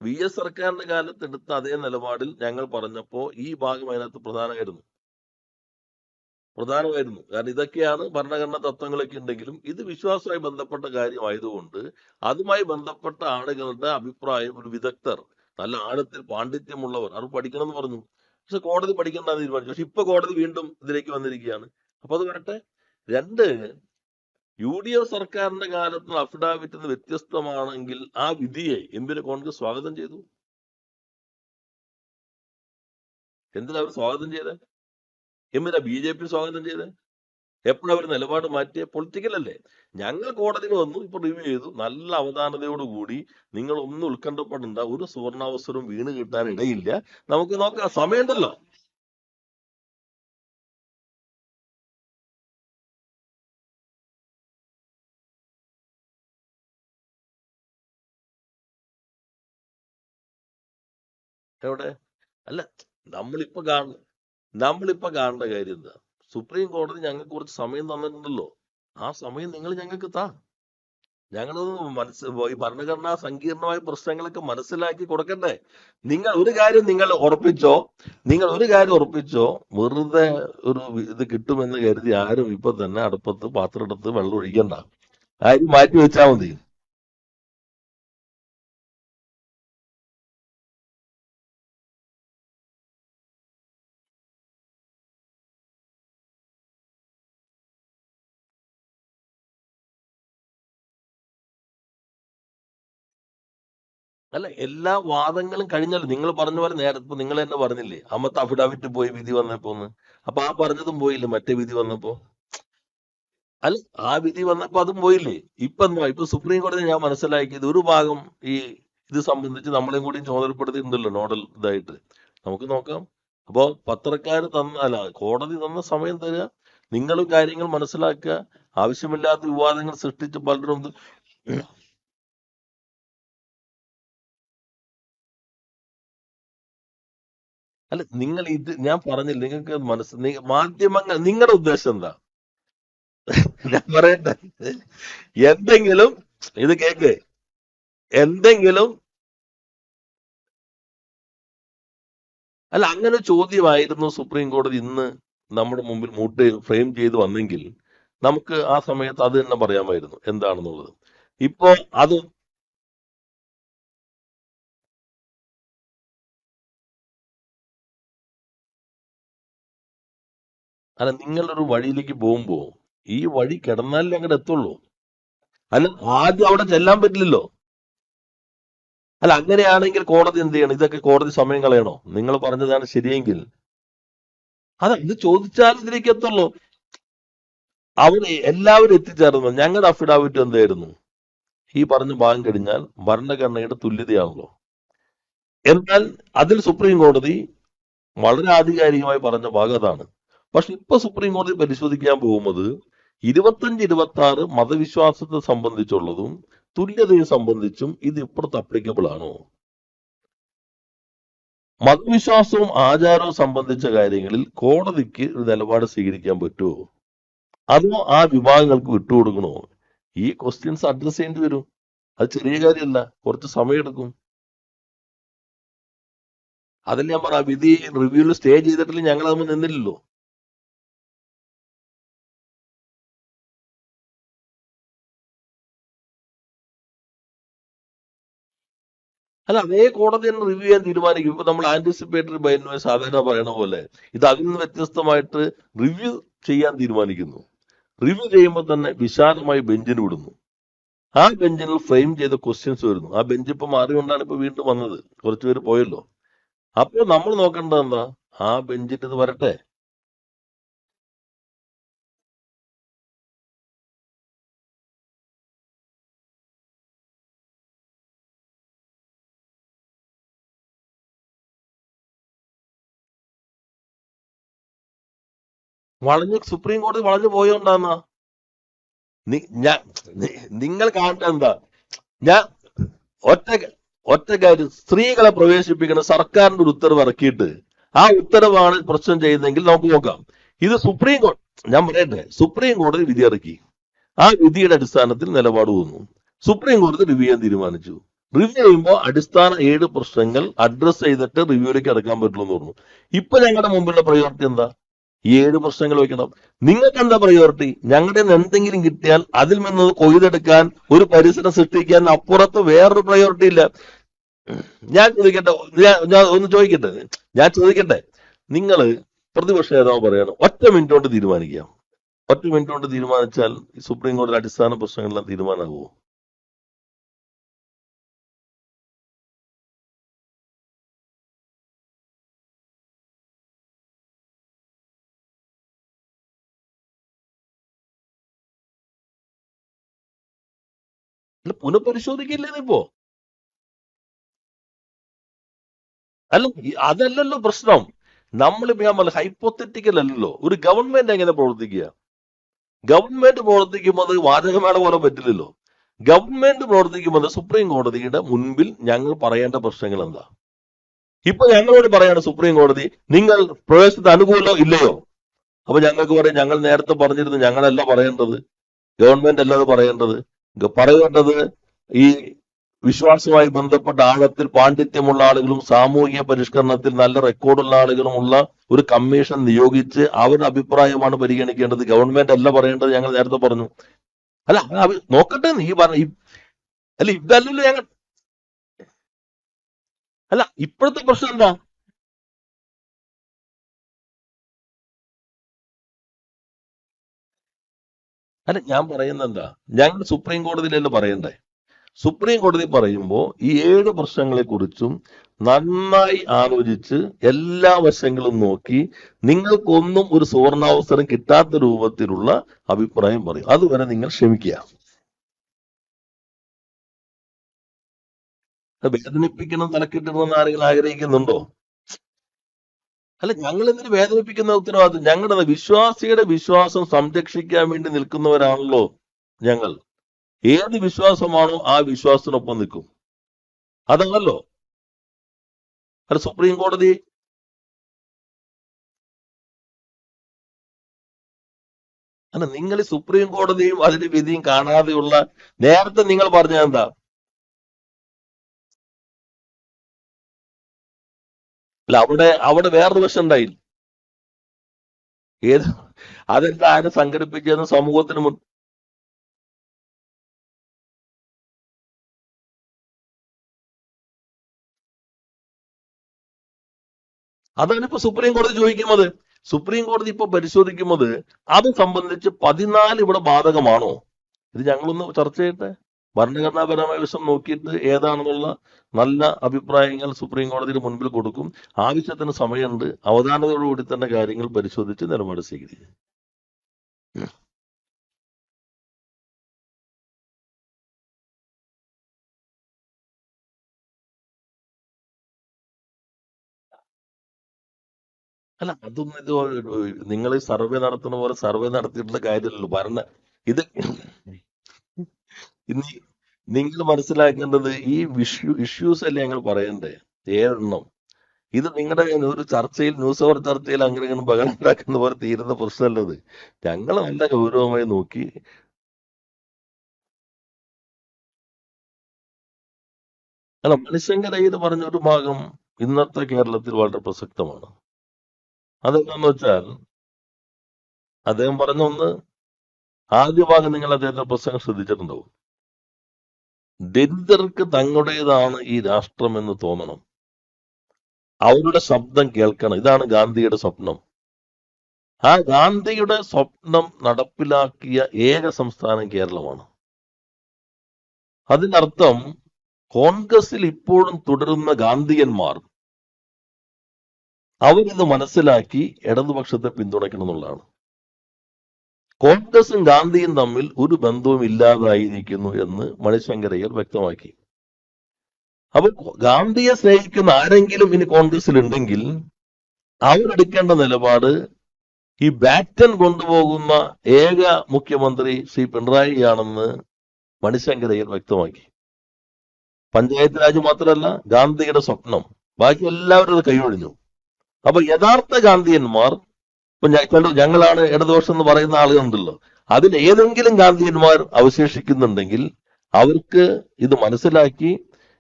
വി എസ് സർക്കാരിന്റെ കാലത്ത് എടുത്ത അതേ നിലപാടിൽ ഞങ്ങൾ പറഞ്ഞപ്പോ ഈ ഭാഗം അതിനകത്ത് പ്രധാനമായിരുന്നു. കാരണം ഇതൊക്കെയാണ് ഭരണഘടനാ തത്വങ്ങളൊക്കെ ഉണ്ടെങ്കിലും ഇത് വിശ്വാസവുമായി ബന്ധപ്പെട്ട കാര്യമായതുകൊണ്ട് അതുമായി ബന്ധപ്പെട്ട ആളുകളുടെ അഭിപ്രായം ഒരു വിദഗ്ധർ നല്ല ആഴത്തിൽ പാണ്ഡിത്യമുള്ളവർ അവർ പഠിക്കണം എന്ന് പറഞ്ഞു. പക്ഷെ കോടതി പഠിക്കേണ്ടെന്ന് തീരുമാനിച്ചു. പക്ഷെ ഇപ്പൊ കോടതി വീണ്ടും ഇതിലേക്ക് വന്നിരിക്കുകയാണ്. അപ്പൊ അത് വരട്ടെ. രണ്ട്, യു ഡി എഫ് സർക്കാരിന്റെ കാലത്ത് അഫിഡാവിറ്റിൽ നിന്ന് വ്യത്യസ്തമാണെങ്കിൽ ആ വിധിയെ എന്തിന് കോൺഗ്രസ് സ്വാഗതം ചെയ്തു? എന്തിനാ അവർ സ്വാഗതം ചെയ്തത്? എന്തിനാ ബി ജെ പി സ്വാഗതം ചെയ്തത്? എപ്പോഴും അവർ നിലപാട് മാറ്റിയ പൊളിറ്റിക്കൽ അല്ലേ? ഞങ്ങൾ കോടതിയിൽ വന്നു, ഇപ്പൊ റിവ്യൂ ചെയ്തു, നല്ല അവധാനതയോടുകൂടി നിങ്ങൾ ഒന്നും ഉത്കണ്ഠപ്പെടേണ്ട, ഒരു സുവർണാവസരവും വീണ് കിട്ടാൻ ഇടയില്ല, നമുക്ക് നോക്കാം, സമയമുണ്ടല്ലോ. എവിടെ? അല്ല നമ്മളിപ്പോ കാണേണ്ട കാര്യം എന്താ? സുപ്രീം കോടതി ഞങ്ങൾക്ക് കുറച്ച് സമയം തന്നിട്ടുണ്ടല്ലോ. ആ സമയം നിങ്ങൾ ഞങ്ങൾക്ക് താ. ഞങ്ങളത് ഈ ഭരണഘടനാ സങ്കീർണമായ പ്രശ്നങ്ങളൊക്കെ മനസ്സിലാക്കി കൊടുക്കണ്ടേ? നിങ്ങൾ ഒരു കാര്യം ഉറപ്പിച്ചോ, വെറുതെ ഒരു ഇത് കിട്ടുമെന്ന് കരുതി ആരും ഇപ്പൊ തന്നെ അടുപ്പത്ത് പാത്രം എടുത്ത് വെള്ളം ഒഴിക്കണ്ട. ആരും മാറ്റി വെച്ചാൽ മതി. അല്ല എല്ലാ വാദങ്ങളും കഴിഞ്ഞല്ലോ. നിങ്ങൾ പറഞ്ഞ പോലെ നേരത്തെ ഇപ്പൊ നിങ്ങൾ തന്നെ പറഞ്ഞില്ലേ, അമ്മത്തെ അഫിഡാവിറ്റ് പോയി വിധി വന്നപ്പോന്ന്. അപ്പൊ ആ പറഞ്ഞതും പോയില്ലേ മറ്റേ വിധി വന്നപ്പോ? അല്ല ആ വിധി വന്നപ്പോ അതും പോയില്ലേ? ഇപ്പൊ സുപ്രീം കോടതി ഞാൻ മനസ്സിലാക്കിയത് ഒരു ഭാഗം ഈ ഇത് സംബന്ധിച്ച് നമ്മളെയും കൂടി ചുമതലപ്പെടുത്തിയിട്ടുണ്ടല്ലോ നോഡൽ ഇതായിട്ട്. നമുക്ക് നോക്കാം. അപ്പോ പത്രക്കാർ തന്ന അല്ല കോടതി തന്ന സമയം തരിക, നിങ്ങളും കാര്യങ്ങൾ മനസ്സിലാക്കുക. ആവശ്യമില്ലാത്ത വിവാദങ്ങൾ സൃഷ്ടിച്ച് പലരും അല്ല നിങ്ങൾ ഇത് ഞാൻ പറഞ്ഞില്ല, നിങ്ങൾക്ക് മാധ്യമങ്ങൾ നിങ്ങളുടെ ഉദ്ദേശം എന്താ? ഞാൻ പറയട്ടെ, എന്തെങ്കിലും ഇത് കേക്ക്, എന്തെങ്കിലും അല്ല അങ്ങനെ ചോദ്യമായിരുന്നു സുപ്രീം കോടതി ഇന്ന് നമ്മുടെ മുമ്പിൽ ഫ്രെയിം ചെയ്ത് വന്നെങ്കിൽ നമുക്ക് ആ സമയത്ത് അത് തന്നെ പറയാമായിരുന്നു എന്താണെന്നുള്ളത്. ഇപ്പോ അത് അല്ല, നിങ്ങളൊരു വഴിയിലേക്ക് പോകുമ്പോ ഈ വഴി കിടന്നാലേ അങ്ങോട്ട് എത്തുള്ളൂ. അല്ല, ആദ്യം അവിടെ ചെല്ലാൻ പറ്റില്ലല്ലോ. അല്ല, അങ്ങനെയാണെങ്കിൽ കോടതി എന്ത് ചെയ്യണം? ഇതൊക്കെ കോടതി സമയം കളയണോ? നിങ്ങൾ പറഞ്ഞതാണ് ശരിയെങ്കിൽ അതാ ഇത് ചോദിച്ചാൽ ഇതിലേക്ക് എത്തുള്ളൂ. അവിടെ എല്ലാവരും എത്തിച്ചേർന്നു. ഞങ്ങളുടെ അഫിഡാവിറ്റ് എന്തായിരുന്നു? ഈ പറഞ്ഞ ഭാഗം കഴിഞ്ഞാൽ ഭരണഘടനയുടെ തുല്യതയാണല്ലോ. എന്നാൽ അതിൽ സുപ്രീം കോടതി വളരെ ആധികാരികമായി പറഞ്ഞ ഭാഗം അതാണ്. പക്ഷെ ഇപ്പൊ സുപ്രീം കോടതി പരിശോധിക്കാൻ പോകുന്നത് 25-26 മതവിശ്വാസത്തെ സംബന്ധിച്ചുള്ളതും തുല്യതയെ സംബന്ധിച്ചും ഇത് ഇപ്പുറത്ത് അപ്ലിക്കബിൾ ആണോ? മതവിശ്വാസവും ആചാരവും സംബന്ധിച്ച കാര്യങ്ങളിൽ കോടതിക്ക് ഒരു നിലപാട് സ്വീകരിക്കാൻ പറ്റുമോ? അതോ ആ വിഭാഗങ്ങൾക്ക് വിട്ടുകൊടുക്കണോ? ഈ ക്വസ്റ്റ്യൻസ് അഡ്രസ് ചെയ്യേണ്ടി വരും. അത് ചെറിയ കാര്യമല്ല, കുറച്ച് സമയമെടുക്കും. അതല്ല ഞാൻ പറഞ്ഞ വിധി റിവ്യൂവിൽ സ്റ്റേ ചെയ്തിട്ടില്ല, ഞങ്ങൾ അതൊന്നും നിന്നില്ലല്ലോ. അല്ല, അതേ കോടതി തന്നെ റിവ്യൂ ചെയ്യാൻ തീരുമാനിക്കും. ഇപ്പൊ നമ്മൾ ആന്റിസിപ്പേറ്ററി ബൈൻഡ് സാധാരണ പറയണ പോലെ ഇത് അതിൽ നിന്ന് വ്യത്യസ്തമായിട്ട് റിവ്യൂ ചെയ്യാൻ തീരുമാനിക്കുന്നു. റിവ്യൂ ചെയ്യുമ്പോൾ തന്നെ വിശാലമായി ബെഞ്ചിന് വിടുന്നു. ആ ബെഞ്ചിൽ ഫ്രെയിം ചെയ്ത ക്വസ്റ്റ്യൻസ് വരുന്നു. ആ ബെഞ്ച് ഇപ്പൊ മാറിക്കൊണ്ടാണ് ഇപ്പൊ വീണ്ടും വന്നത്. കുറച്ചുപേര് പോയല്ലോ. അപ്പോൾ നമ്മൾ നോക്കേണ്ടത് എന്താ? ആ ബെഞ്ചിന്റെ ഇത് വരട്ടെ. സുപ്രീം കോടതി വളഞ്ഞു പോയോണ്ടാന്നാ നിങ്ങൾ കാണേണ്ട എന്താ? ഞാൻ ഒറ്റ ഒറ്റ കാര്യം, സ്ത്രീകളെ പ്രവേശിപ്പിക്കുന്ന സർക്കാരിന്റെ ഒരു ഉത്തരവ് ഇറക്കിയിട്ട് ആ ഉത്തരവാണ് പ്രശ്നം ചെയ്യുന്നതെങ്കിൽ നമുക്ക് നോക്കാം. ഇത് സുപ്രീം കോടതി, ഞാൻ പറയട്ടെ, സുപ്രീം കോടതി വിധി ഇറക്കി. ആ വിധിയുടെ അടിസ്ഥാനത്തിൽ നിലപാട് വന്നു. സുപ്രീം കോടതി റിവ്യൂ ചെയ്യാൻ തീരുമാനിച്ചു. റിവ്യൂ ചെയ്യുമ്പോൾ അടിസ്ഥാന 7 പ്രശ്നങ്ങൾ അഡ്രസ് ചെയ്തിട്ട് റിവ്യൂയിലേക്ക് അടക്കാൻ പറ്റുള്ളൂ എന്ന് പറഞ്ഞു. ഇപ്പൊ ഞങ്ങളുടെ മുമ്പിലുള്ള പ്രയോറിറ്റി എന്താ? ഈ 7 പ്രശ്നങ്ങൾ വെക്കണം. നിങ്ങൾക്ക് എന്താ പ്രയോറിറ്റി? ഞങ്ങളുടെ എന്തെങ്കിലും കിട്ടിയാൽ അതിൽ നിന്ന് കൊയ്തെടുക്കാൻ, ഒരു പരിസരം സൃഷ്ടിക്കാൻ അപ്പുറത്ത് വേറൊരു പ്രയോറിറ്റി ഇല്ല. ഞാൻ ചോദിക്കട്ടെ, ഞാൻ ഒന്ന് ചോദിക്കട്ടെ, നിങ്ങൾ പ്രതിപക്ഷ നേതാവ് പറയണം ഒറ്റ മിനിറ്റ് കൊണ്ട് തീരുമാനിക്കാം. ഒറ്റ മിനിറ്റ് കൊണ്ട് തീരുമാനിച്ചാൽ സുപ്രീം കോടതി അടിസ്ഥാന പ്രശ്നങ്ങളെല്ലാം തീരുമാനമാകുമോ? അല്ല, പുനഃപരിശോധിക്കില്ലേ ഇപ്പോ? അല്ല, അതല്ലല്ലോ പ്രശ്നം. നമ്മളിപ്പോ ഞാൻ പറഞ്ഞ ഹൈപ്പോത്തറ്റിക്കൽ അല്ലല്ലോ. ഒരു ഗവൺമെന്റ് എങ്ങനെ പ്രവർത്തിക്കുക? ഗവൺമെന്റ് പ്രവർത്തിക്കുമ്പോൾ അത് വാചകമേള പോലെ പറ്റില്ലല്ലോ. ഗവൺമെന്റ് പ്രവർത്തിക്കുമ്പോൾ സുപ്രീം കോടതിയുടെ മുൻപിൽ ഞങ്ങൾ പറയേണ്ട പ്രശ്നങ്ങൾ എന്താ? ഇപ്പൊ ഞങ്ങളോട് പറയാണ് സുപ്രീം കോടതി, നിങ്ങൾ പ്രവേശനത്തിന് അനുകൂലോ ഇല്ലയോ? അപ്പൊ ഞങ്ങൾക്ക് പറയും, ഞങ്ങൾ നേരത്തെ പറഞ്ഞിരുന്നു, ഞങ്ങളല്ല പറയേണ്ടത്, ഗവൺമെന്റ് അല്ലാതെ പറയേണ്ടത്. പറയേണ്ടത് ഈ വിശ്വാസവുമായി ബന്ധപ്പെട്ട ആഴത്തിൽ പാണ്ഡിത്യമുള്ള ആളുകളും സാമൂഹിക പരിഷ്കരണത്തിൽ നല്ല റെക്കോർഡുള്ള ആളുകളുമുള്ള ഒരു കമ്മീഷൻ നിയോഗിച്ച് അവരുടെ അഭിപ്രായമാണ് പരിഗണിക്കേണ്ടത്. ഗവൺമെന്റ് അല്ല പറയേണ്ടത്, ഞങ്ങൾ നേരത്തെ പറഞ്ഞു. അല്ല, നോക്കട്ടെ, നീ പറഞ്ഞ അല്ല, ഇതല്ലല്ലോ ഞങ്ങൾ. അല്ല, ഇപ്പോഴത്തെ പ്രശ്നം എന്താ? അല്ല, ഞാൻ പറയുന്നത് എന്താ? ഞങ്ങൾ സുപ്രീം കോടതിയിലല്ലേ പറയണ്ടേ? സുപ്രീം കോടതി പറയുമ്പോൾ ഈ 7 പ്രശ്നങ്ങളെ കുറിച്ചും നന്നായി ആലോചിച്ച് എല്ലാ വശങ്ങളും നോക്കി നിങ്ങൾക്കൊന്നും ഒരു സുവർണാവസരം കിട്ടാത്ത രൂപത്തിലുള്ള അഭിപ്രായം പറയും. അതുവരെ നിങ്ങൾ ക്ഷമിക്കുക. വേദനിപ്പിക്കണം, തലക്കെട്ടിടണമെന്ന് ആരെങ്കിലും ആഗ്രഹിക്കുന്നുണ്ടോ? അല്ല, ഞങ്ങൾ എന്തിനു വേദനിപ്പിക്കുന്ന ഉത്തരവാദിത്വം? ഞങ്ങളുടെ വിശ്വാസിയുടെ വിശ്വാസം സംരക്ഷിക്കാൻ വേണ്ടി നിൽക്കുന്നവരാണല്ലോ ഞങ്ങൾ. ഏത് വിശ്വാസമാണോ ആ വിശ്വാസത്തിനൊപ്പം നിൽക്കും. അതാണല്ലോ. അല്ല, സുപ്രീം കോടതി അല്ല, നിങ്ങൾ ഈ സുപ്രീം കോടതിയും അതിന്റെ വിധിയും കാണാതെയുള്ള നേരത്തെ നിങ്ങൾ പറഞ്ഞ എന്താ? അല്ല, അവിടെ അവിടെ വേറൊരു വശം ഉണ്ടായില്ല. ഏത്? അതെന്താ ആരെ സംഘടിപ്പിച്ചതെന്ന് സമൂഹത്തിന് അതാണ് ഇപ്പൊ സുപ്രീം കോടതി ചോദിക്കുന്നത്. സുപ്രീം കോടതി ഇപ്പൊ പരിശോധിക്കുന്നത് അത് സംബന്ധിച്ച് 14 ഇവിടെ ബാധകമാണോ? ഇത് ഞങ്ങളൊന്ന് ചർച്ച ചെയ്യട്ടെ. ഭരണഘടനാപരമായ വശം നോക്കിയിട്ട് ഏതാണെന്നുള്ള നല്ല അഭിപ്രായങ്ങൾ സുപ്രീം കോടതിയുടെ മുൻപിൽ കൊടുക്കും. ആവശ്യത്തിന് സമയമുണ്ട്. അവധാനതയോടുകൂടി തന്നെ കാര്യങ്ങൾ പരിശോധിച്ച് നിലപാട് സ്വീകരിക്കും. അല്ല, അതൊന്നും ഇത് നിങ്ങൾ സർവേ നടത്തുന്ന പോലെ സർവേ നടത്തിയിട്ടുള്ള കാര്യമല്ലല്ലോ. ഇത് ഇനി നിങ്ങൾ മനസ്സിലാക്കേണ്ടത് ഈ ഇഷ്യൂസ് അല്ലേ ഞങ്ങൾ പറയണ്ടേ? 7 എണ്ണം. ഇത് നിങ്ങളുടെ ഒരു ചർച്ചയിൽ, ന്യൂസ് അവർ ചർച്ചയിൽ അങ്ങനെ ബഹളം ഉണ്ടാക്കുന്ന പോലെ തീരുന്ന പ്രശ്നമല്ലത്. ഞങ്ങൾ നല്ല ഗൗരവമായി നോക്കി. അല്ല, മണിശങ്കരയ്യർ പറഞ്ഞ ഒരു ഭാഗം ഇന്നത്തെ കേരളത്തിൽ വളരെ പ്രസക്തമാണ്. അതെന്താന്ന് വെച്ചാൽ അദ്ദേഹം പറഞ്ഞ ഒന്ന്, ആദ്യ ഭാഗം നിങ്ങൾ അദ്ദേഹത്തിന്റെ പ്രസംഗം ശ്രദ്ധിച്ചിട്ടുണ്ടാവും. ദരിദ്രർക്ക് തങ്ങളുടേതാണ് ഈ രാഷ്ട്രം എന്ന് തോന്നണം, അവരുടെ ശബ്ദം കേൾക്കണം. ഇതാണ് ഗാന്ധിയുടെ സ്വപ്നം. ആ ഗാന്ധിയുടെ സ്വപ്നം നടപ്പിലാക്കിയ ഏക സംസ്ഥാനം കേരളമാണ്. അതിനർത്ഥം കോൺഗ്രസിൽ ഇപ്പോഴും തുടരുന്ന ഗാന്ധിയന്മാർ അവരിത് മനസ്സിലാക്കി ഇടതുപക്ഷത്തെ പിന്തുണയ്ക്കണം എന്നുള്ളതാണ്. കോൺഗ്രസും ഗാന്ധിയും തമ്മിൽ ഒരു ബന്ധവും ഇല്ലാതായിരിക്കുന്നു എന്ന് മണിശങ്കരയ്യർ വ്യക്തമാക്കി. അപ്പൊ ഗാന്ധിയെ സ്നേഹിക്കുന്ന ആരെങ്കിലും ഇനി കോൺഗ്രസിൽ ഉണ്ടെങ്കിൽ അവരെടുക്കേണ്ട നിലപാട് ഈ ബാറ്റൻ കൊണ്ടുപോകുന്ന ഏക മുഖ്യമന്ത്രി ശ്രീ പിണറായിയാണെന്ന് മണിശങ്കരയ്യർ വ്യക്തമാക്കി. പഞ്ചായത്ത് രാജ് മാത്രമല്ല, ഗാന്ധിയുടെ സ്വപ്നം, ബാക്കി എല്ലാവരും അത് കൈയൊഴിഞ്ഞു. അപ്പൊ യഥാർത്ഥ ഗാന്ധിയന്മാർ, ഇപ്പൊ ഞങ്ങളാണ് ഇടതുപക്ഷം എന്ന് പറയുന്ന ആളുകളുണ്ടല്ലോ, അതിൽ ഏതെങ്കിലും ഗാന്ധിയന്മാർ അവശേഷിക്കുന്നുണ്ടെങ്കിൽ അവർക്ക് ഇത് മനസ്സിലാക്കി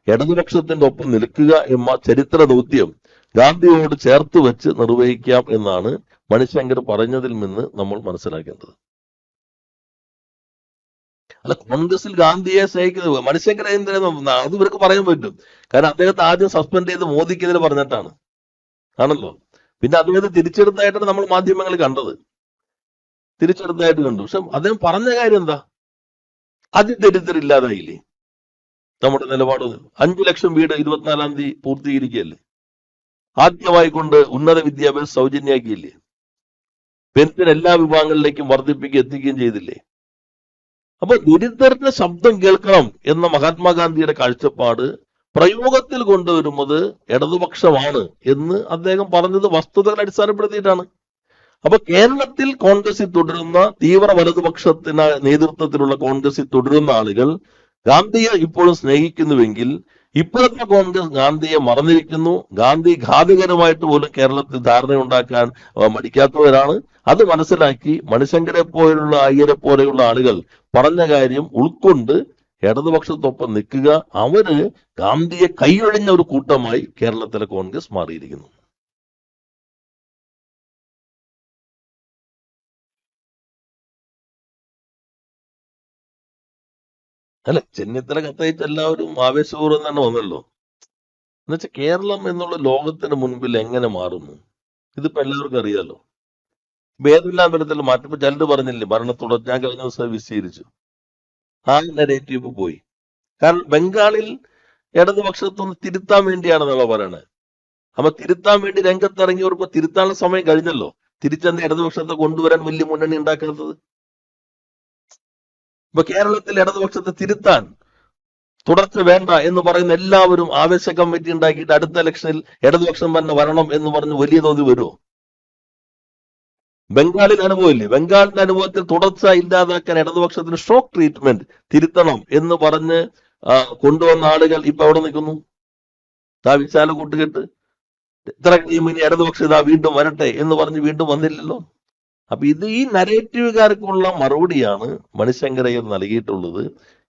ഇടതുപക്ഷത്തിന്റെ ഒപ്പം നിൽക്കുക എന്ന ചരിത്ര ദൗത്യം ഗാന്ധിയോട് ചേർത്ത് വെച്ച് നിർവഹിക്കാം എന്നാണ് മണിശങ്കർ പറഞ്ഞതിൽ നിന്ന് നമ്മൾ മനസ്സിലാക്കേണ്ടത്. അല്ല, കോൺഗ്രസിൽ ഗാന്ധിയെ സ്നേഹിക്കുന്നത് മണിശങ്കർ എന്തിനാ അത് ഇവർക്ക് പറയാൻ പറ്റും. കാരണം അദ്ദേഹത്തെ ആദ്യം സസ്പെൻഡ് ചെയ്ത് മോദിക്കെതിരെ പറഞ്ഞിട്ടാണ് ആണല്ലോ. പിന്നെ അദ്ദേഹത്തെ തിരിച്ചെടുത്തായിട്ടാണ് നമ്മൾ മാധ്യമങ്ങൾ കണ്ടത്, തിരിച്ചെടുത്തായിട്ട് കണ്ടു. പക്ഷെ അദ്ദേഹം പറഞ്ഞ കാര്യം എന്താ? അതിദരിദ്രരില്ലാതായില്ലേ? നമ്മുടെ നിലപാട് 5 ലക്ഷം വീട് 24-ാം തീയതി പൂർത്തീകരിക്കുകയല്ലേ? ആദ്യമായി കൊണ്ട് ഉന്നത വിദ്യാഭ്യാസം സൗജന്യമാക്കിയില്ലേ? പെൻഷൻ എല്ലാ വിഭാഗങ്ങളിലേക്കും വർദ്ധിപ്പിക്കുകയും എത്തിക്കുകയും ചെയ്തില്ലേ? അപ്പൊ ദരിദ്രരുടെ ശബ്ദം കേൾക്കണം എന്ന മഹാത്മാഗാന്ധിയുടെ കാഴ്ചപ്പാട് പ്രയോഗത്തിൽ കൊണ്ടുവരുന്നത് ഇടതുപക്ഷമാണ് എന്ന് അദ്ദേഹം പറഞ്ഞത് വസ്തുതകൾ അടിസ്ഥാനപ്പെടുത്തിയിട്ടാണ്. അപ്പൊ കേരളത്തിൽ കോൺഗ്രസിൽ തുടരുന്ന തീവ്ര വലതുപക്ഷത്തിന് നേതൃത്വത്തിലുള്ള കോൺഗ്രസിൽ തുടരുന്ന ആളുകൾ ഗാന്ധിയെ ഇപ്പോഴും സ്നേഹിക്കുന്നുവെങ്കിൽ ഇപ്പോഴത്തെ കോൺഗ്രസ് ഗാന്ധിയെ മറന്നിരിക്കുന്നു. ഗാന്ധി ഘാതകരമായിട്ട് പോലും കേരളത്തിൽ ധാരണയുണ്ടാക്കാൻ മടിക്കാത്തവരാണ്. അത് മനസ്സിലാക്കി മണിശങ്കരെ പോലുള്ള അയ്യരെ പോലെയുള്ള ആളുകൾ പറഞ്ഞ കാര്യം ഉൾക്കൊണ്ട് ഇടതുപക്ഷത്തൊപ്പം നിൽക്കുക. അവര് ഗാന്ധിയെ കൈയൊഴിഞ്ഞ ഒരു കൂട്ടമായി കേരളത്തിലെ കോൺഗ്രസ് മാറിയിരിക്കുന്നു. അല്ല, ചെന്നിത്തല കത്തയച്ച് എല്ലാവരും ആവേശപൂർവ്വം തന്നെ വന്നല്ലോ. എന്നുവെച്ചാൽ കേരളം എന്നുള്ള ലോകത്തിന് മുൻപിൽ എങ്ങനെ മാറുന്നു ഇതിപ്പോ എല്ലാവർക്കും അറിയാലോ. ഏതെല്ലാം തരത്തിൽ മാറ്റം. ചിലർ പറഞ്ഞില്ലേ ഭരണത്തുടർ, ഞാൻ കഴിഞ്ഞ ദിവസം വിശദീകരിച്ചു. ആ നെഗറ്റീവ് പോയി. കാരണം ബംഗാളിൽ ഇടതുപക്ഷത്തൊന്ന് തിരുത്താൻ വേണ്ടിയാണെന്നുള്ള പറയണത്. അപ്പൊ തിരുത്താൻ വേണ്ടി രംഗത്തിറങ്ങിയവർക്ക് തിരുത്താനുള്ള സമയം കഴിഞ്ഞല്ലോ. തിരിച്ചെന്താ ഇടതുപക്ഷത്തെ കൊണ്ടുവരാൻ വലിയ മുന്നണി ഉണ്ടാക്കാത്തത്? ഇപ്പൊ കേരളത്തിൽ ഇടതുപക്ഷത്തെ തിരുത്താൻ തുടർച്ച വേണ്ട എന്ന് പറയുന്ന എല്ലാവരും ആവേശ കമ്മിറ്റി ഉണ്ടാക്കിയിട്ട് അടുത്ത ഇലക്ഷനിൽ ഇടതുപക്ഷം തന്നെ വരണം എന്ന് പറഞ്ഞ് വലിയ തോതിൽ വരുമോ? ബംഗാളിൽ അനുഭവമില്ലേ? ബംഗാളിന്റെ അനുഭവത്തിൽ തുടർച്ച ഇല്ലാതാക്കാൻ ഇടതുപക്ഷത്തിന് ഷോക്ക് ട്രീറ്റ്മെന്റ് തിരുത്തണം എന്ന് പറഞ്ഞ് കൊണ്ടുവന്ന ആളുകൾ ഇപ്പൊ എവിടെ നിൽക്കുന്നു? ആ വിശാല കൂട്ടുകെട്ട് ഇത്ര കഴിയുമ്പോൾ ഇനി ഇടതുപക്ഷം ഇതാ വീണ്ടും വരട്ടെ എന്ന് പറഞ്ഞ് വീണ്ടും വന്നില്ലല്ലോ. അപ്പൊ ഇത് ഈ നരേറ്റീവുകാർക്കുള്ള മറുപടിയാണ് മണിശങ്കരയ്യർ നൽകിയിട്ടുള്ളത്.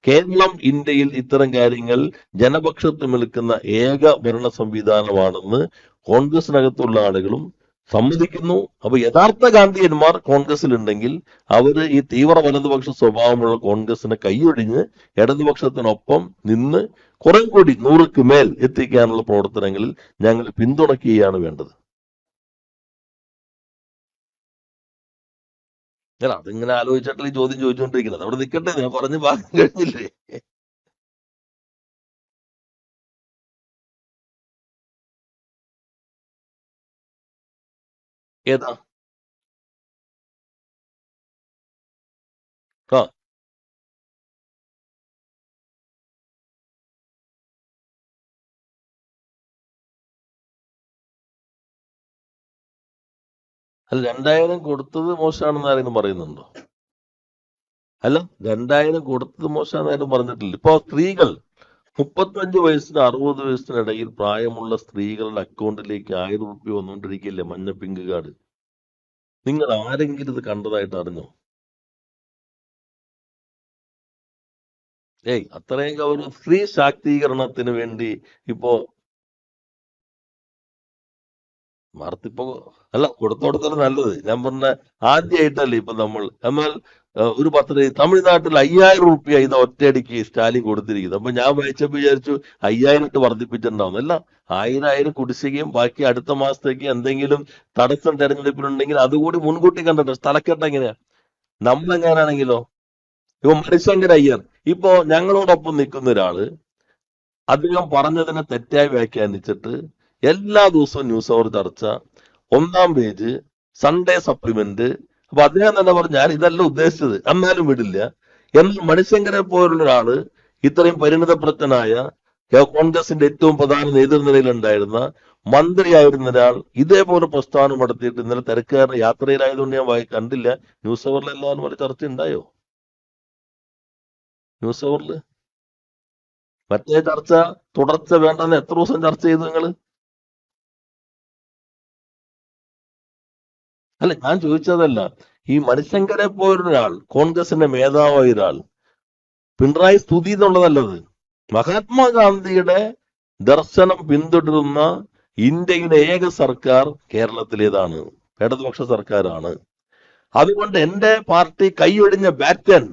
കേരളം ഇന്ത്യയിൽ ഇത്തരം കാര്യങ്ങൾ ജനപക്ഷത്ത് നിൽക്കുന്ന ഏക ഭരണ സംവിധാനമാണെന്ന് കോൺഗ്രസിനകത്തുള്ള ആളുകളും സമ്മതിക്കുന്നു. അപ്പൊ യഥാർത്ഥ ഗാന്ധിയന്മാർ കോൺഗ്രസിലുണ്ടെങ്കിൽ അവര് ഈ തീവ്ര വലതുപക്ഷ സ്വഭാവമുള്ള കോൺഗ്രസിനെ കൈയൊഴിഞ്ഞ് ഇടതുപക്ഷത്തിനൊപ്പം നിന്ന് കുറെ കൂടി 100ക്ക് മേൽ എത്തിക്കാനുള്ള പ്രവർത്തനങ്ങളിൽ ഞങ്ങൾ പിന്തുണയ്ക്കുകയാണ് വേണ്ടത്. അല്ല അതിങ്ങനെ ആലോചിച്ചിട്ടുള്ള ഈ ചോദ്യം ചോദിച്ചുകൊണ്ടിരിക്കുന്നത് അവിടെ നിൽക്കട്ടെ, ഞാൻ പറഞ്ഞ് ബാക്കി കഴിഞ്ഞില്ലേ? ഏതാ? ആ അല്ല 2000 കൊടുത്തത് മോശമാണെന്ന് ആരെങ്കിലും പറയുന്നുണ്ടോ? അല്ല 2000 കൊടുത്തത് മോശമാണെന്ന് ആരും പറഞ്ഞിട്ടില്ല. ഇപ്പൊ സ്ത്രീകൾ 35 വയസ്സിന് 60 വയസ്സിനിടയിൽ പ്രായമുള്ള സ്ത്രീകളുടെ അക്കൗണ്ടിലേക്ക് 1000 രൂപ വന്നുകൊണ്ടിരിക്കില്ലേ, മഞ്ഞ പിങ്ക് കാർഡ്. നിങ്ങൾ ആരെങ്കിലും ഇത് കണ്ടതായിട്ട് അറിഞ്ഞോ? ഏയ് അത്രയും ഒരു സ്ത്രീ ശാക്തീകരണത്തിന് വേണ്ടി ഇപ്പോ വാർത്തിപ്പോ അല്ല കൊടുത്തോടത്തോളം നല്ലത്. ഞാൻ പറഞ്ഞ ആദ്യമായിട്ടല്ലേ ഇപ്പൊ എന്നാൽ ഒരു പദ്ധതി തമിഴ്നാട്ടിൽ 5000 രൂപ ഇത് ഒറ്റയടിക്ക് സ്റ്റാലിൻ കൊടുത്തിരിക്കുന്നത്. അപ്പൊ ഞാൻ വായിച്ചപ്പോ വിചാരിച്ചു 5000 ഇട്ട് വർദ്ധിപ്പിച്ചിട്ടുണ്ടാവും. അല്ല, 1000 കുടിശ്ശികയും ബാക്കി അടുത്ത മാസത്തേക്ക് എന്തെങ്കിലും തടസ്സം തെരഞ്ഞെടുപ്പിലുണ്ടെങ്കിൽ അതുകൂടി മുൻകൂട്ടി കണ്ടിട്ട് സ്ഥലക്കെട്ട് എങ്ങനെയാ. നമ്മളെങ്ങാനാണെങ്കിലോ ഇപ്പൊ മണിശങ്കർ അയ്യർ ഇപ്പോ ഞങ്ങളോടൊപ്പം നിൽക്കുന്ന ഒരാള് അദ്ദേഹം പറഞ്ഞതിനെ തെറ്റായി വ്യാഖ്യാനിച്ചിട്ട് എല്ലാ ദിവസവും ന്യൂസ് അവർ ചർച്ച, ഒന്നാം പേജ്, സൺഡേ സപ്ലിമെന്റ്. അപ്പൊ അദ്ദേഹം തന്നെ പറഞ്ഞു ഞാൻ ഇതല്ല ഉദ്ദേശിച്ചത്, എന്നാലും വിടില്ല. എന്നാൽ മണിശങ്കരെ പോലുള്ള ഒരാള്, ഇത്രയും പരിണിതപ്രജ്ഞനായ കോൺഗ്രസിന്റെ ഏറ്റവും പ്രധാന നേതൃനിരയിലുണ്ടായിരുന്ന മന്ത്രിയായിരുന്ന ഒരാൾ ഇതേപോലെ പ്രസ്താവന നടത്തിയിട്ട് ഇന്നലെ തിരക്കുകാരുടെ യാത്രയിലായതുകൊണ്ട് ഞാൻ കണ്ടില്ല. ന്യൂസ് അവറിൽ എല്ലാവരും പോലെ ചർച്ച ഉണ്ടായോ? ന്യൂസ് അവറിൽ മറ്റേ ചർച്ച തുടർച്ച വേണ്ടെന്ന് എത്ര ദിവസം ചർച്ച ചെയ്തു നിങ്ങൾ? അല്ല ഞാൻ ചോദിച്ചതല്ല, ഈ മണിശങ്കരെ പോലൊരാൾ, കോൺഗ്രസിന്റെ മേധാവായ ഒരാൾ, പിണറായി സ്തുതി എന്നുള്ളതല്ലത്, മഹാത്മാഗാന്ധിയുടെ ദർശനം പിന്തുടരുന്ന ഇന്ത്യയുടെ ഏക സർക്കാർ കേരളത്തിലേതാണ്, ഇടതുപക്ഷ സർക്കാരാണ്. അതുകൊണ്ട് എന്റെ പാർട്ടി കൈയൊഴിഞ്ഞ ബാറ്റൻ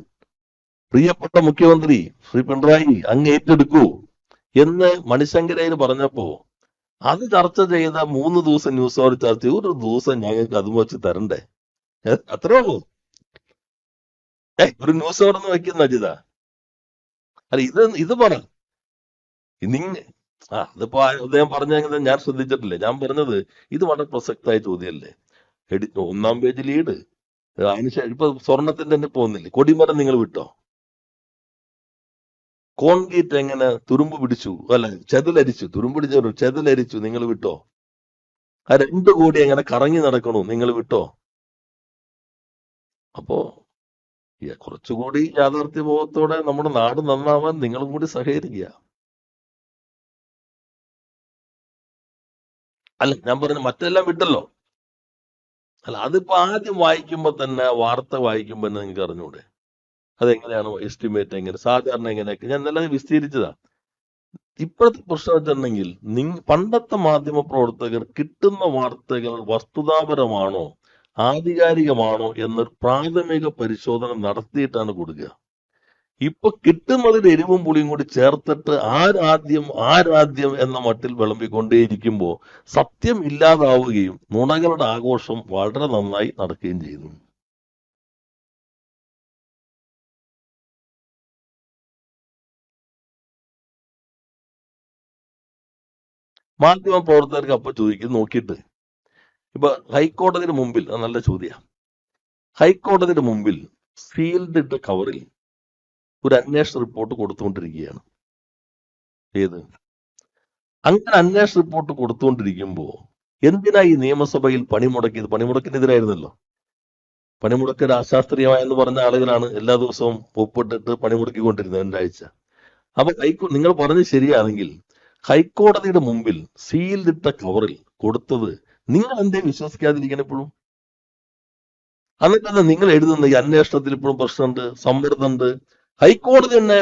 പ്രിയപ്പെട്ട മുഖ്യമന്ത്രി ശ്രീ പിണറായി അങ്ങ് ഏറ്റെടുക്കൂ എന്ന് മണിശങ്കരയിൽ പറഞ്ഞപ്പോ അത് ചർച്ച ചെയ്ത 3 ദിവസം ന്യൂസ് അവർ ചർച്ച ചെയ്തു. ഒരു ദിവസം ഞങ്ങൾക്ക് അതും വെച്ച് തരണ്ടേ? അത്രേ ഉള്ളൂ. ഒരു ന്യൂസ് അവിടെ നിന്ന് വെക്കുന്ന അജിത. അല്ല ഇത് പറ നിങ്ങ അതിപ്പോ അദ്ദേഹം പറഞ്ഞത് ഞാൻ ശ്രദ്ധിച്ചിട്ടില്ല. ഞാൻ പറഞ്ഞത് ഇത് വളരെ പ്രസക്തമായ ചോദ്യമല്ലേ. ഒന്നാം പേജ് ലീഡ്, അതിനുശേഷം ഇപ്പൊ സ്വർണത്തിന്റെ തന്നെ പോകുന്നില്ലേ, കൊടിമരം നിങ്ങൾ വിട്ടോ? കോൺക്രീറ്റ് എങ്ങനെ തുരുമ്പ് പിടിച്ചു, അല്ല ചെതലരിച്ചു, തുരുമ്പ് പിടിച്ചു ചെതലരിച്ചു, നിങ്ങൾ വിട്ടോ? ആ 2 കോടി എങ്ങനെ കറങ്ങി നടക്കണു, നിങ്ങൾ വിട്ടോ? അപ്പോ കുറച്ചുകൂടി യാഥാർത്ഥ്യബോധത്തോടെ നമ്മുടെ നാട് നന്നാവാൻ നിങ്ങളും കൂടി സഹകരിക്കുക. അല്ല ഞാൻ പറഞ്ഞ മറ്റെല്ലാം വിട്ടല്ലോ. അല്ല അതിപ്പോ ആദ്യം വായിക്കുമ്പോ തന്നെ, വാർത്ത വായിക്കുമ്പോ തന്നെ നിങ്ങൾക്ക് അറിഞ്ഞൂടെ അതെങ്ങനെയാണോ എസ്റ്റിമേറ്റ്, എങ്ങനെ സാധാരണ എങ്ങനെയൊക്കെ ഞാൻ നല്ല വിസ്തീരിച്ചതാ. ഇപ്പോഴത്തെ പ്രശ്നം വെച്ചിട്ടുണ്ടെങ്കിൽ പണ്ടത്തെ മാധ്യമ പ്രവർത്തകർ കിട്ടുന്ന വാർത്തകൾ വസ്തുതാപരമാണോ ആധികാരികമാണോ എന്നൊരു പ്രാഥമിക പരിശോധന നടത്തിയിട്ടാണ് കൊടുക്കുക. ഇപ്പൊ കിട്ടുന്നതിൽ എരിവും പുളിയും കൂടി ചേർത്തിട്ട് ആരാദ്യം എന്ന മട്ടിൽ വിളമ്പിക്കൊണ്ടേയിരിക്കുമ്പോൾ സത്യം ഇല്ലാതാവുകയും നുണകളുടെ ആഘോഷം വളരെ നന്നായി നടക്കുകയും ചെയ്യുന്നു. മാധ്യമ പ്രവർത്തകർക്ക് അപ്പൊ ചോദിക്കും നോക്കിയിട്ട്, ഇപ്പൊ ഹൈക്കോടതിയുടെ മുമ്പിൽ നല്ല ചോദ്യമാണ്. ഹൈക്കോടതിയുടെ മുമ്പിൽ സീൽഡ് ഇട്ട കവറിൽ ഒരു അന്വേഷണ റിപ്പോർട്ട് കൊടുത്തുകൊണ്ടിരിക്കുകയാണ്. ഏത്? അങ്ങനെ അന്വേഷണ റിപ്പോർട്ട് കൊടുത്തുകൊണ്ടിരിക്കുമ്പോ എന്തിനാ ഈ നിയമസഭയിൽ പണിമുടക്കിയത്? പണിമുടക്കിനെതിരായിരുന്നല്ലോ. പണിമുടക്ക് അശാസ്ത്രീയമായെന്ന് പറഞ്ഞ ആളുകളാണ് എല്ലാ ദിവസവും ഒപ്പിട്ടിട്ട് പണിമുടക്കിക്കൊണ്ടിരുന്നത് 2 ആഴ്ച. അപ്പൊ നിങ്ങൾ പറഞ്ഞത് ശരിയാണെങ്കിൽ ഹൈക്കോടതിയുടെ മുമ്പിൽ സീൽഡ് ഇട്ട കവറിൽ കൊടുത്തത് നിങ്ങൾ എന്തേ വിശ്വസിക്കാതിരിക്കണം ഇപ്പോഴും? എന്നിട്ട് നിങ്ങൾ എഴുതുന്ന ഈ അന്വേഷണത്തിൽ ഇപ്പോഴും പ്രശ്നമുണ്ട്, സമ്മർദ്ദമുണ്ട്. ഹൈക്കോടതി തന്നെ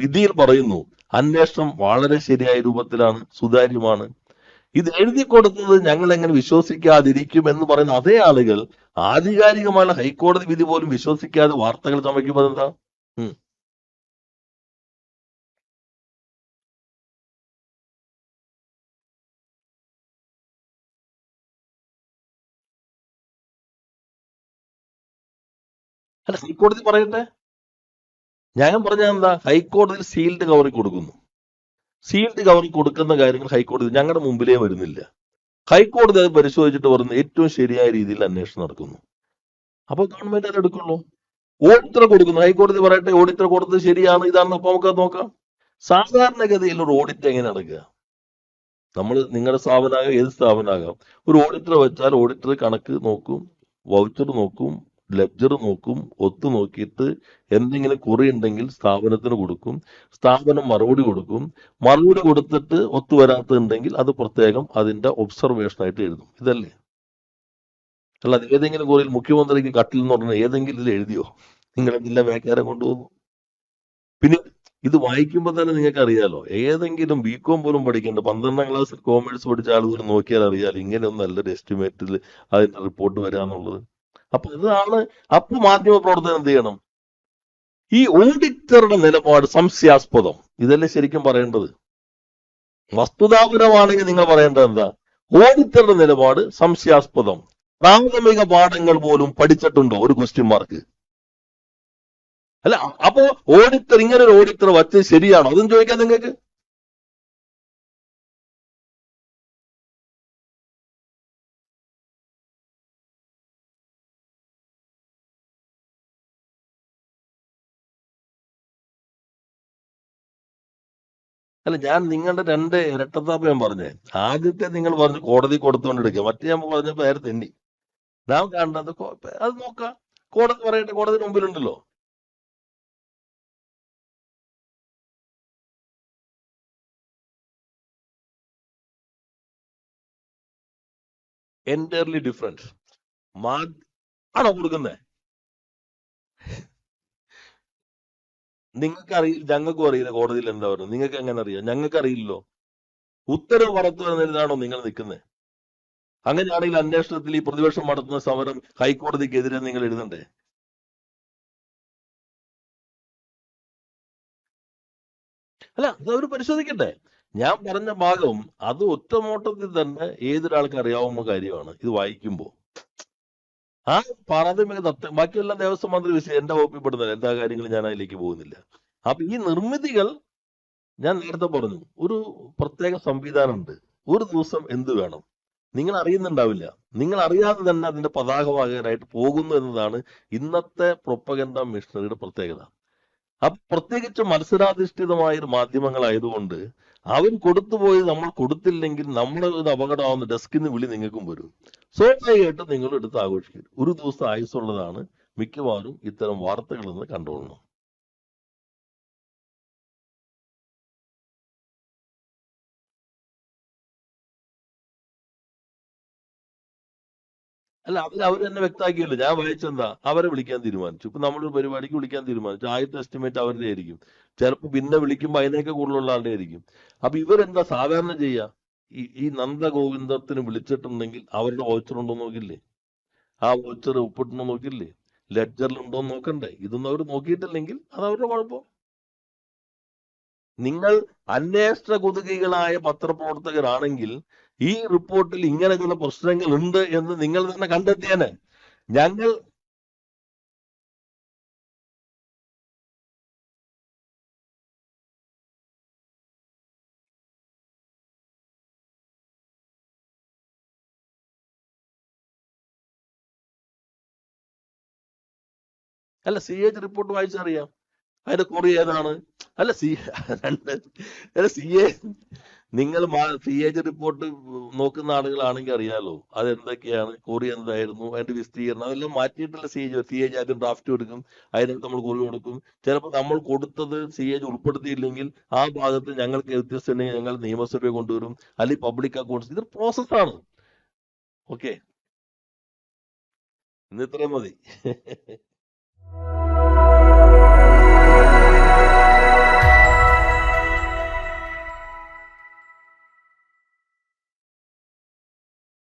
വിധിയിൽ പറയുന്നു അന്വേഷണം വളരെ ശരിയായ രൂപത്തിലാണ്, സുതാര്യമാണ്. ഇത് എഴുതി കൊടുത്തത് ഞങ്ങൾ എങ്ങനെ വിശ്വസിക്കാതിരിക്കും എന്ന് പറയുന്ന അതേ ആളുകൾ ആധികാരികമായ ഹൈക്കോടതി വിധി പോലും വിശ്വസിക്കാതെ വാർത്തകൾ ചമയ്ക്കുമ്പോൾ എന്താ? ഉം. അല്ല, ഹൈക്കോടതി പറയട്ടെ. ഞാൻ പറഞ്ഞ എന്താ, ഹൈക്കോടതിയിൽ സീൽഡ് കവറിൽ കൊടുക്കുന്നു. സീൽഡ് കവറിൽ കൊടുക്കുന്ന കാര്യങ്ങൾ ഹൈക്കോടതി ഞങ്ങളുടെ മുമ്പിലേ വരുന്നില്ല. ഹൈക്കോടതി അത് പരിശോധിച്ചിട്ട് പറയുന്നു ഏറ്റവും ശരിയായ രീതിയിൽ അന്വേഷണം നടക്കുന്നു. അപ്പൊ ഗവൺമെന്റ് അത് എടുക്കുള്ളൂ. ഓഡിറ്റർ കൊടുക്കുന്നു, ഹൈക്കോടതി പറയട്ടെ ഓഡിറ്റർ കൊടുത്തത് ശരിയാണ്, ഇതാണ്, അപ്പൊ നമുക്കത് നോക്കാം. സാധാരണഗതിയിൽ ഒരു ഓഡിറ്റ് എങ്ങനെ നടക്കുക? നിങ്ങളുടെ സ്ഥാപനമാകാം, ഏത് സ്ഥാപനമാകാം, ഒരു ഓഡിറ്റർ വെച്ചാൽ ഓഡിറ്റർ കണക്ക് നോക്കും, വൗച്ചർ നോക്കും, ലെഡ്ജർ നോക്കും, ഒത്തു നോക്കിയിട്ട് എന്തെങ്കിലും കുറിയുണ്ടെങ്കിൽ സ്ഥാപനത്തിന് കൊടുക്കും, സ്ഥാപനം മറുപടി കൊടുക്കും, മറുപടി കൊടുത്തിട്ട് ഒത്തുവരാത്തതുണ്ടെങ്കിൽ അത് പ്രത്യേകം അതിന്റെ ഒബ്സർവേഷൻ ആയിട്ട് എഴുതും. ഇതല്ലേ? അല്ലാതെ ഏതെങ്കിലും കുറിയിൽ മുഖ്യമന്ത്രിക്ക് കട്ടിൽ എന്ന് പറഞ്ഞാൽ ഏതെങ്കിലും ഇതിൽ എഴുതിയോ? നിങ്ങൾ എന്തെല്ലാം വ്യാഖ്യാനം കൊണ്ടുപോകുന്നു. പിന്നെ ഇത് വായിക്കുമ്പോൾ തന്നെ നിങ്ങൾക്ക് അറിയാലോ, ഏതെങ്കിലും ബികോം പോലും പഠിക്കേണ്ട 12ാം ക്ലാസ്സിൽ കോമേഴ്സ് പഠിച്ച ആളുകൾ നോക്കിയാൽ അറിയാലോ ഇങ്ങനെയൊന്നും നല്ലൊരു എസ്റ്റിമേറ്റിൽ അതിന്റെ റിപ്പോർട്ട് വരാന്നുള്ളത്. അപ്പൊ ഇതാണ്. അപ്പൊ മാധ്യമ പ്രവർത്തനം എന്ത് ചെയ്യണം? ഈ ഓഡിറ്ററുടെ നിലപാട് സംശയാസ്പദം, ഇതല്ലേ ശരിക്കും പറയേണ്ടത്? വസ്തുതാപരമാണെങ്കിൽ നിങ്ങൾ പറയേണ്ടത് എന്താ? ഓഡിറ്ററുടെ നിലപാട് സംശയാസ്പദം. പ്രാഥമിക പാഠങ്ങൾ പോലും പഠിച്ചിട്ടുണ്ടോ? ഒരു ക്വസ്റ്റ്യൻ മാർക്ക്. അല്ല, അപ്പോ ഓഡിറ്റർ ഇങ്ങനെ ഒരു ഓഡിറ്റർ വച്ചത് ശരിയാണോ? അതും ചോദിക്കാൻ നിങ്ങൾക്ക്. അല്ല, ഞാൻ നിങ്ങളുടെ രണ്ട് ഇരട്ടത്താപ്പ് ഞാൻ പറഞ്ഞേ. ആദ്യത്തെ നിങ്ങൾ പറഞ്ഞു കോടതി കൊടുത്തുകൊണ്ടെടുക്കുക, മറ്റേ ഞാൻ പറഞ്ഞപ്പോ നേരെ തെന്നി. നാം കാണുന്നത് അത് നോക്കാം, കോടതി പറയട്ടെ, കോടതി മുമ്പിലുണ്ടല്ലോ. Entirely different. ആണോ കൊടുക്കുന്നത്? നിങ്ങൾക്ക് അറിയില്ല, ഞങ്ങൾക്കും അറിയില്ല കോടതിയിൽ എന്താ പറയുന്നത്. നിങ്ങൾക്ക് എങ്ങനെ അറിയാം? ഞങ്ങൾക്ക് അറിയില്ലല്ലോ. ഉത്തരവ് പുറത്തു വരുന്നതിനാണോ നിങ്ങൾ നിൽക്കുന്നത്? അങ്ങനെയാണെങ്കിൽ അന്വേഷണത്തിൽ ഈ പ്രതിപക്ഷം നടത്തുന്ന സമരം ഹൈക്കോടതിക്കെതിരെ നിങ്ങൾ എഴുതണ്ടേ? അല്ല, അത് അവർ പരിശോധിക്കട്ടെ. ഞാൻ പറഞ്ഞ ഭാഗം അത് ഒറ്റനോട്ടത്തിൽ തന്നെ ഏതൊരാൾക്ക് അറിയാവുന്ന കാര്യമാണ് ഇത് വായിക്കുമ്പോൾ. ആ പ്രാഥമിക ബാക്കിയെല്ലാം ദേവസ്വം മന്ത്രി വിഷയം എന്റെ വകുപ്പിൽ പെടുന്നില്ല, എല്ലാ കാര്യങ്ങളും ഞാൻ അതിലേക്ക് പോകുന്നില്ല. അപ്പൊ ഈ നിർമ്മിതികൾ, ഞാൻ നേരത്തെ പറഞ്ഞു, ഒരു പ്രത്യേക സംവിധാനമുണ്ട്. ഒരു ദിവസം എന്ത് വേണം നിങ്ങൾ അറിയുന്നുണ്ടാവില്ല. നിങ്ങൾ അറിയാതെ തന്നെ അതിന്റെ പതാകവാഹകരായിട്ട് പോകുന്നു എന്നതാണ് ഇന്നത്തെ പ്രൊപ്പഗൻഡ മിഷണറിയുടെ പ്രത്യേകത. അപ്പൊ പ്രത്യേകിച്ച് മത്സരാധിഷ്ഠിതമായ ഒരു മാധ്യമങ്ങളായതുകൊണ്ട് അവർ കൊടുത്തുപോയി നമ്മൾ കൊടുത്തില്ലെങ്കിൽ നമ്മളെ ഇത് അപകടമാവുന്ന ഡെസ്കിൽ നിന്ന് വിളി നിങ്ങൾക്കും വരും. സ്വാഭാവികമായിട്ടും നിങ്ങൾ എടുത്ത് ആഘോഷിക്കും. ഒരു ദിവസം ആയുസ്സുള്ളതാണ് മിക്കവാറും ഇത്തരം വാർത്തകളിൽ നിന്ന് കണ്ടുകൊള്ളണം. അല്ല, അവർ തന്നെ വ്യക്തമാക്കിയല്ലോ. ഞാൻ വായിച്ചെന്താ, അവരെ വിളിക്കാൻ തീരുമാനിച്ചു. ഇപ്പൊ നമ്മളൊരു പരിപാടിക്ക് വിളിക്കാൻ തീരുമാനിച്ചു, ആദ്യത്തെ എസ്റ്റിമേറ്റ് അവരുടെ ആയിരിക്കും. ചിലപ്പോൾ പിന്നെ വിളിക്കുമ്പോൾ അതിനൊക്കെ കൂടുതലുള്ള ആളുടെ ആയിരിക്കും. അപ്പൊ ഇവരെന്താ സാധാരണ ചെയ്യുക? ഈ നന്ദഗോവിന്ദത്തിന് വിളിച്ചിട്ടുണ്ടെങ്കിൽ അവരുടെ വോച്ചർ ഉണ്ടോ നോക്കില്ലേ? ആ വോച്ചർ ഒപ്പിട്ടുണ്ടോ നോക്കില്ലേ? ലെഡ്ജറിലുണ്ടോ നോക്കണ്ടേ? ഇതൊന്നും അവർ നോക്കിയിട്ടില്ലെങ്കിൽ അത് അവരുടെ കുഴപ്പം. നിങ്ങൾ അന്വേഷണ കുതുകികളായ പത്രപ്രവർത്തകരാണെങ്കിൽ ഈ റിപ്പോർട്ടിൽ ഇങ്ങനെ ചില പ്രശ്നങ്ങൾ ഉണ്ട് എന്ന് നിങ്ങൾ തന്നെ കണ്ടെത്തിയേനെ. ഞങ്ങൾ അല്ല, CAG റിപ്പോർട്ട് വായിച്ചറിയാം അതിന്റെ കുറി ഏതാണ്. അല്ല രണ്ട് അല്ല നിങ്ങൾ CAG റിപ്പോർട്ട് നോക്കുന്ന ആളുകളാണെങ്കിൽ അറിയാലോ അതെന്തൊക്കെയാണ്, കുറി എന്തായിരുന്നു, അതിന്റെ വിസ്തീർണം അതെല്ലാം മാറ്റിയിട്ടല്ല CAG ആദ്യം ഡ്രാഫ്റ്റ് എടുക്കും, അതിനകത്ത് നമ്മൾ കുറി കൊടുക്കും. ചിലപ്പോൾ നമ്മൾ കൊടുത്തത് CAG ഉൾപ്പെടുത്തിയില്ലെങ്കിൽ ആ ഭാഗത്ത് ഞങ്ങൾക്ക് വ്യത്യസ്തം ഉണ്ടെങ്കിൽ ഞങ്ങൾ നിയമസഭയെ കൊണ്ടുവരും, അല്ലെങ്കിൽ പബ്ലിക് അക്കൗണ്ട്സ്. ഇതൊരു പ്രോസസ്സാണ്. ഓക്കെ, ഇന്ന് ഇത്രയും മതി.